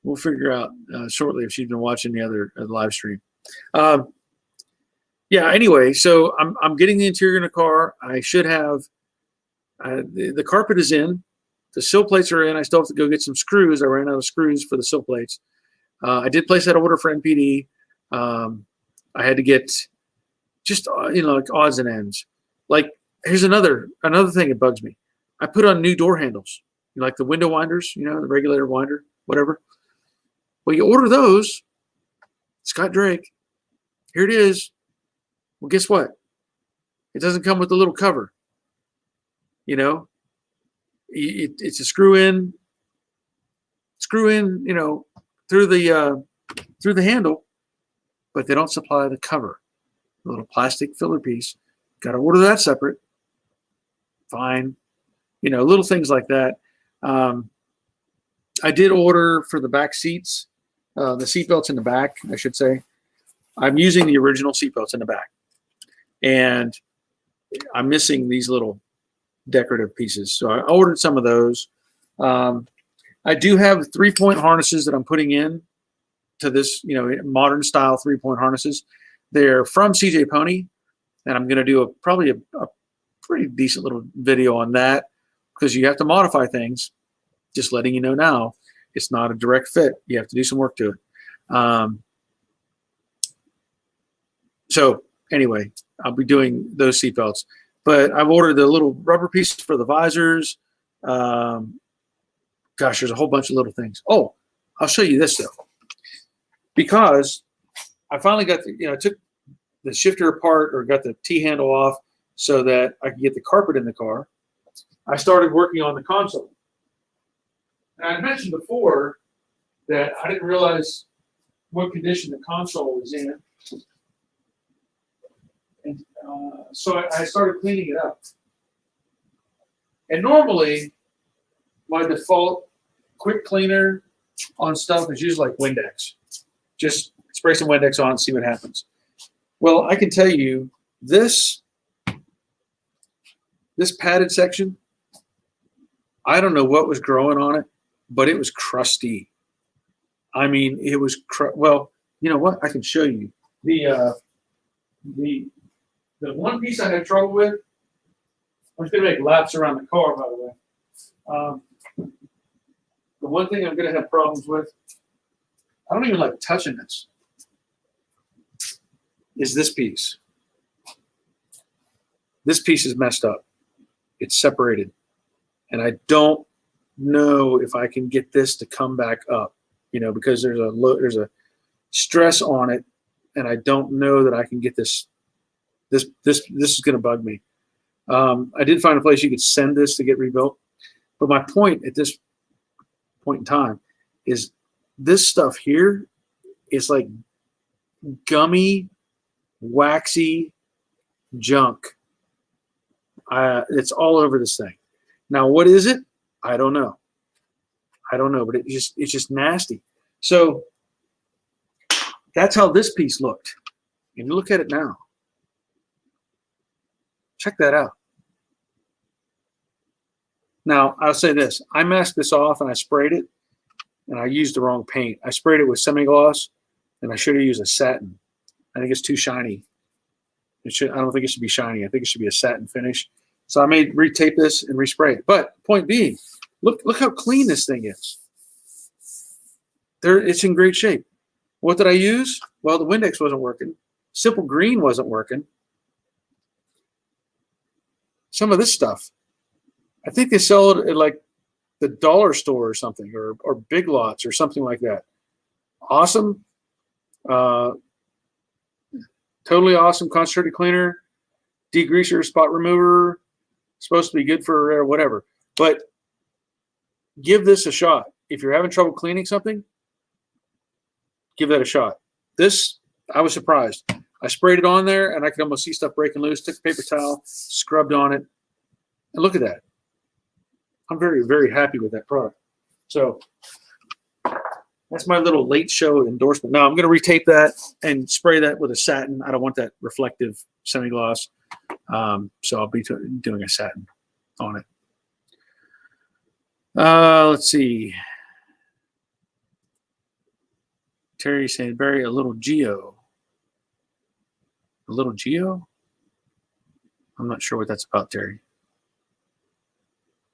A: We'll figure out shortly if she's been watching the other live stream. Yeah. Anyway, so I'm getting the interior in the car. I should have the carpet is in, the sill plates are in. I still have to go get some screws. I ran out of screws for the sill plates. I did place that order for NPD. I had to get just like odds and ends. Like here's another thing that bugs me. I put on new door handles, like the window winders, the regulator winder, whatever. Well, you order those, Scott Drake. Here it is. Well, guess what? It doesn't come with the little cover. It's a screw in, through the handle, but they don't supply the cover, the little plastic filler piece. Got to order that separate. Fine, little things like that. I did order for the back seats, the seat belts in the back, I should say. I'm using the original seat belts in the back, and I'm missing these little decorative pieces. So I ordered some of those. I do have 3-point harnesses that I'm putting in to this, modern style 3-point harnesses. They're from CJ Pony, and I'm going to do probably a pretty decent little video on that because you have to modify things. Just letting you know now, it's not a direct fit. You have to do some work to it. So anyway, I'll be doing those seatbelts. But I've ordered the little rubber pieces for the visors. Gosh, there's a whole bunch of little things. Oh, I'll show you this though, because I finally got took the shifter apart or got the T-handle off so that I could get the carpet in the car. I started working on the console. And I mentioned before that I didn't realize what condition the console was in. And so I started cleaning it up. And normally, my default quick cleaner on stuff is usually like Windex. Just spray some Windex on and see what happens. Well, I can tell you this padded section, I don't know what was growing on it, but it was crusty. I mean, it was well, you know what? I can show you the one piece I had trouble with. I'm just gonna make laps around the car, by the way. The one thing I'm gonna have problems with, I don't even like touching this, is this piece. This piece is messed up. It's separated. And I don't know if I can get this to come back up, because there's a stress on it, and I don't know that I can get this. This is going to bug me. I did find a place you could send this to get rebuilt, but my point at this point in time is this stuff here is like gummy, waxy junk. It's all over this thing. Now, what is it? I don't know. But it's just nasty. So that's how this piece looked. And you look at it now. Check that out. Now, I'll say this. I masked this off and I sprayed it, and I used the wrong paint. I sprayed it with semi-gloss, and I should have used a satin. I think it's too shiny. I don't think it should be shiny. I think it should be a satin finish. So I may retape this and respray it. But point being, look how clean this thing is. It's in great shape. What did I use? Well, the Windex wasn't working. Simple Green wasn't working. Some of this stuff, I think they sell it at like the dollar store or something, or Big Lots or something like that. Awesome. Totally awesome concentrated cleaner, degreaser, spot remover. Supposed to be good for whatever. But give this a shot. If you're having trouble cleaning something, give that a shot. This, I was surprised. I sprayed it on there, and I could almost see stuff breaking loose. Took a paper towel, scrubbed on it, and look at that. I'm very, very happy with that product. So that's my little late show endorsement. Now I'm going to retape that and spray that with a satin. I don't want that reflective semi-gloss. So I'll be doing a satin on it. Let's see. Terry saying, Barry, a little Geo. A little Geo? I'm not sure what that's about, Terry.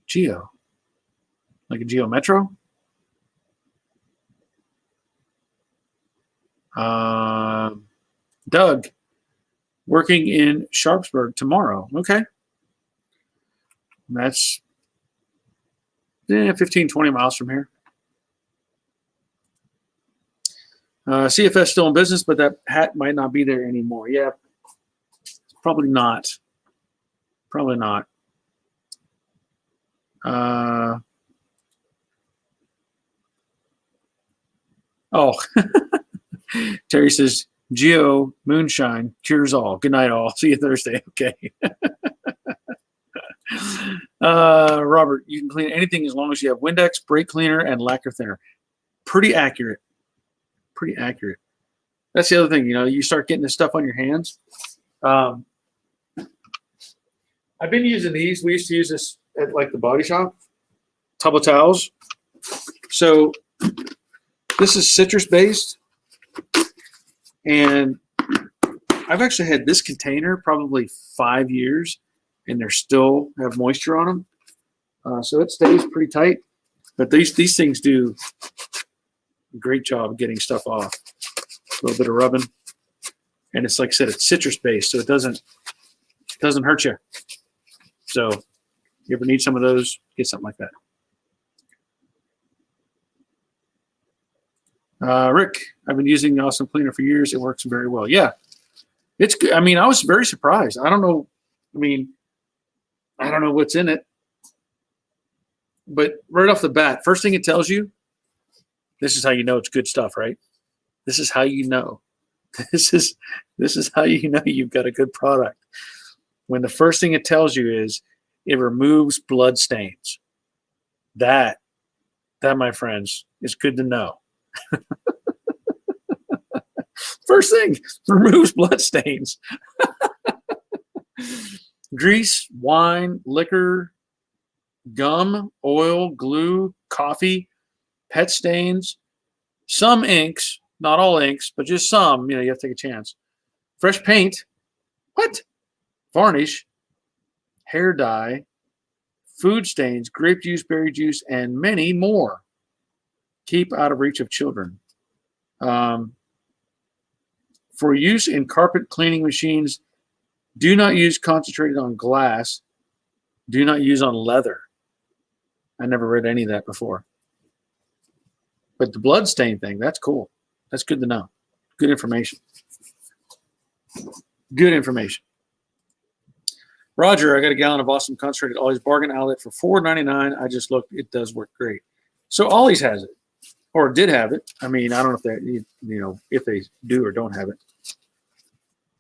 A: Geo? Like a Geo Metro? Doug, working in Sharpsburg tomorrow. Okay. That's 15, 20 miles from here. CFS still in business, but that hat might not be there anymore. Yeah, probably not. Probably not. Oh, Terry says, Geo Moonshine, cheers all. Good night all. See you Thursday. Okay. Robert, you can clean anything as long as you have Windex, brake cleaner, and lacquer thinner. Pretty accurate. Pretty accurate. That's the other thing, you start getting this stuff on your hands. I've been using these. We used to use this at like the body shop, tub of towels. So this is citrus based, and I've actually had this container probably 5 years, and they still have moisture on them. So it stays pretty tight, but these things do a great job of getting stuff off. A little bit of rubbing, and it's like I said, it's citrus based, so it doesn't hurt you. So if you ever need some of those, get something like that. Rick, I've been using the Awesome Cleaner for years. It works very well. Yeah, it's good. I mean, I was very surprised. I don't know. I don't know what's in it, but right off the bat, first thing it tells you, this is how you know it's good stuff, right? This is how you know. This is how you know you've got a good product. When the first thing it tells you is it removes blood stains. That, my friends, is good to know. First thing, removes blood stains. Grease, wine, liquor, gum, oil, glue, coffee, pet stains, some inks, not all inks, but just some, you have to take a chance. Fresh paint, what? Varnish, hair dye, food stains, grape juice, berry juice, and many more. Keep out of reach of children. For use in carpet cleaning machines, do not use concentrated on glass. Do not use on leather. I never read any of that before. But the blood stain thing, that's cool. That's good to know. Good information. Good information. Roger, I got a gallon of awesome concentrated Ollie's bargain outlet for $4.99. I just looked. It does work great. So Ollie's has it, or did have it. I mean, I don't know if they, if they do or don't have it.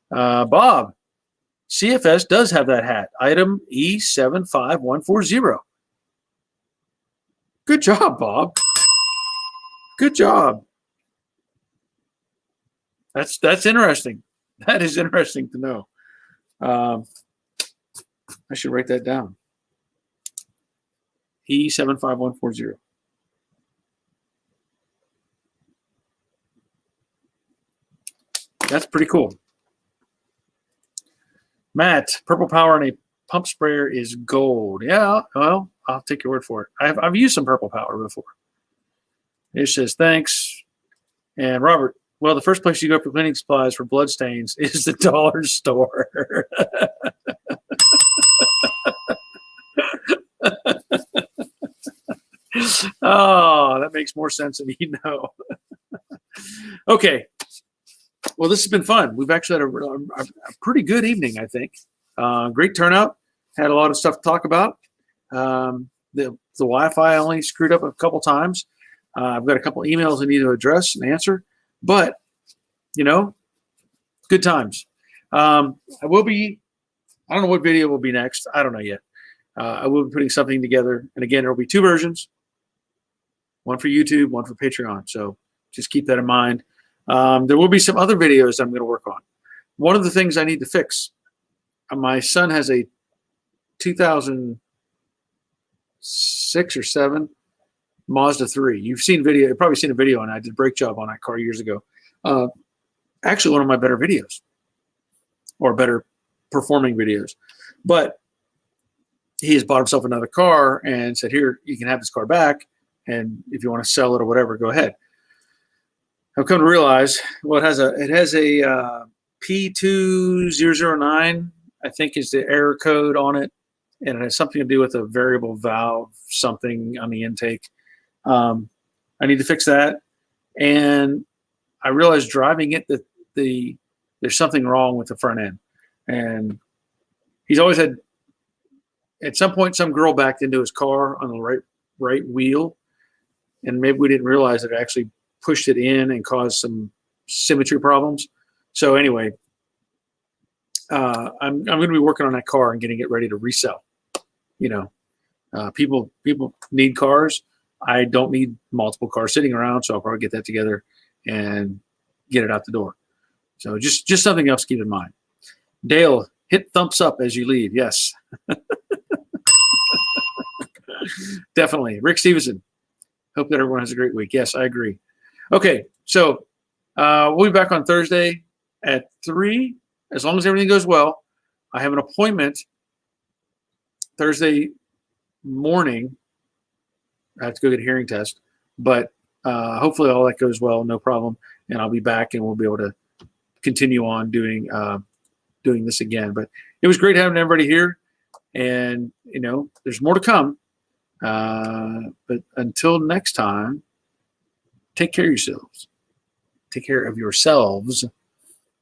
A: Bob, CFS does have that hat. Item E75140. Good job, Bob. Good job. That's interesting. That is interesting to know. I should write that down. E75140. That's pretty cool. Matt, purple power on a pump sprayer is gold. Yeah, well, I'll take your word for it. I've used some purple power before. It says thanks. And Robert, well, the first place you go for cleaning supplies for blood stains is the dollar store. Oh, that makes more sense than you know. Okay. Well, this has been fun. We've actually had a pretty good evening, I think. Great turnout. Had a lot of stuff to talk about. The Wi-Fi only screwed up a couple times. I've got a couple emails I need to address and answer. But, good times. I will be, I don't know what video will be next. I don't know yet. I will be putting something together. And again, there will be two versions. One for YouTube, one for Patreon. So just keep that in mind. There will be some other videos I'm going to work on. One of the things I need to fix, my son has a 2006 or 7 Mazda 3. You've probably seen a video on it. I did a brake job on that car years ago. Actually, one of my better videos, or better performing videos. But he has bought himself another car and said, here, you can have this car back. And if you want to sell it or whatever, go ahead. I've come to realize, well, it has a P2009, I think is the error code on it. And it has something to do with a variable valve, something on the intake. I need to fix that. And I realized driving it that there's something wrong with the front end. And he's always had, at some point, some girl backed into his car on the right wheel. And maybe we didn't realize it actually pushed it in and caused some symmetry problems. So anyway, I'm going to be working on that car and getting it ready to resell. People need cars. I don't need multiple cars sitting around, so I'll probably get that together and get it out the door. So just something else to keep in mind. Dale, hit thumbs up as you leave. Yes. Definitely. Rick Stevenson. Hope that everyone has a great week. Yes, I agree. Okay, so we'll be back on Thursday at 3, as long as everything goes well. I have an appointment Thursday morning. I have to go get a hearing test, but hopefully all that goes well, no problem. And I'll be back and we'll be able to continue on doing this again. But it was great having everybody here, and there's more to come. But until next time, take care of yourselves. Take care of yourselves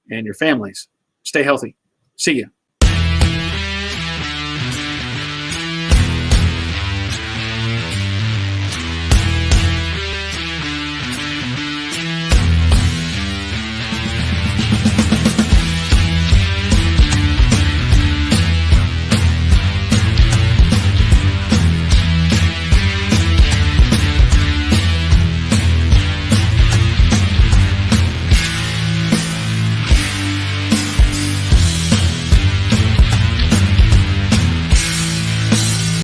A: and your families. Stay healthy. See ya.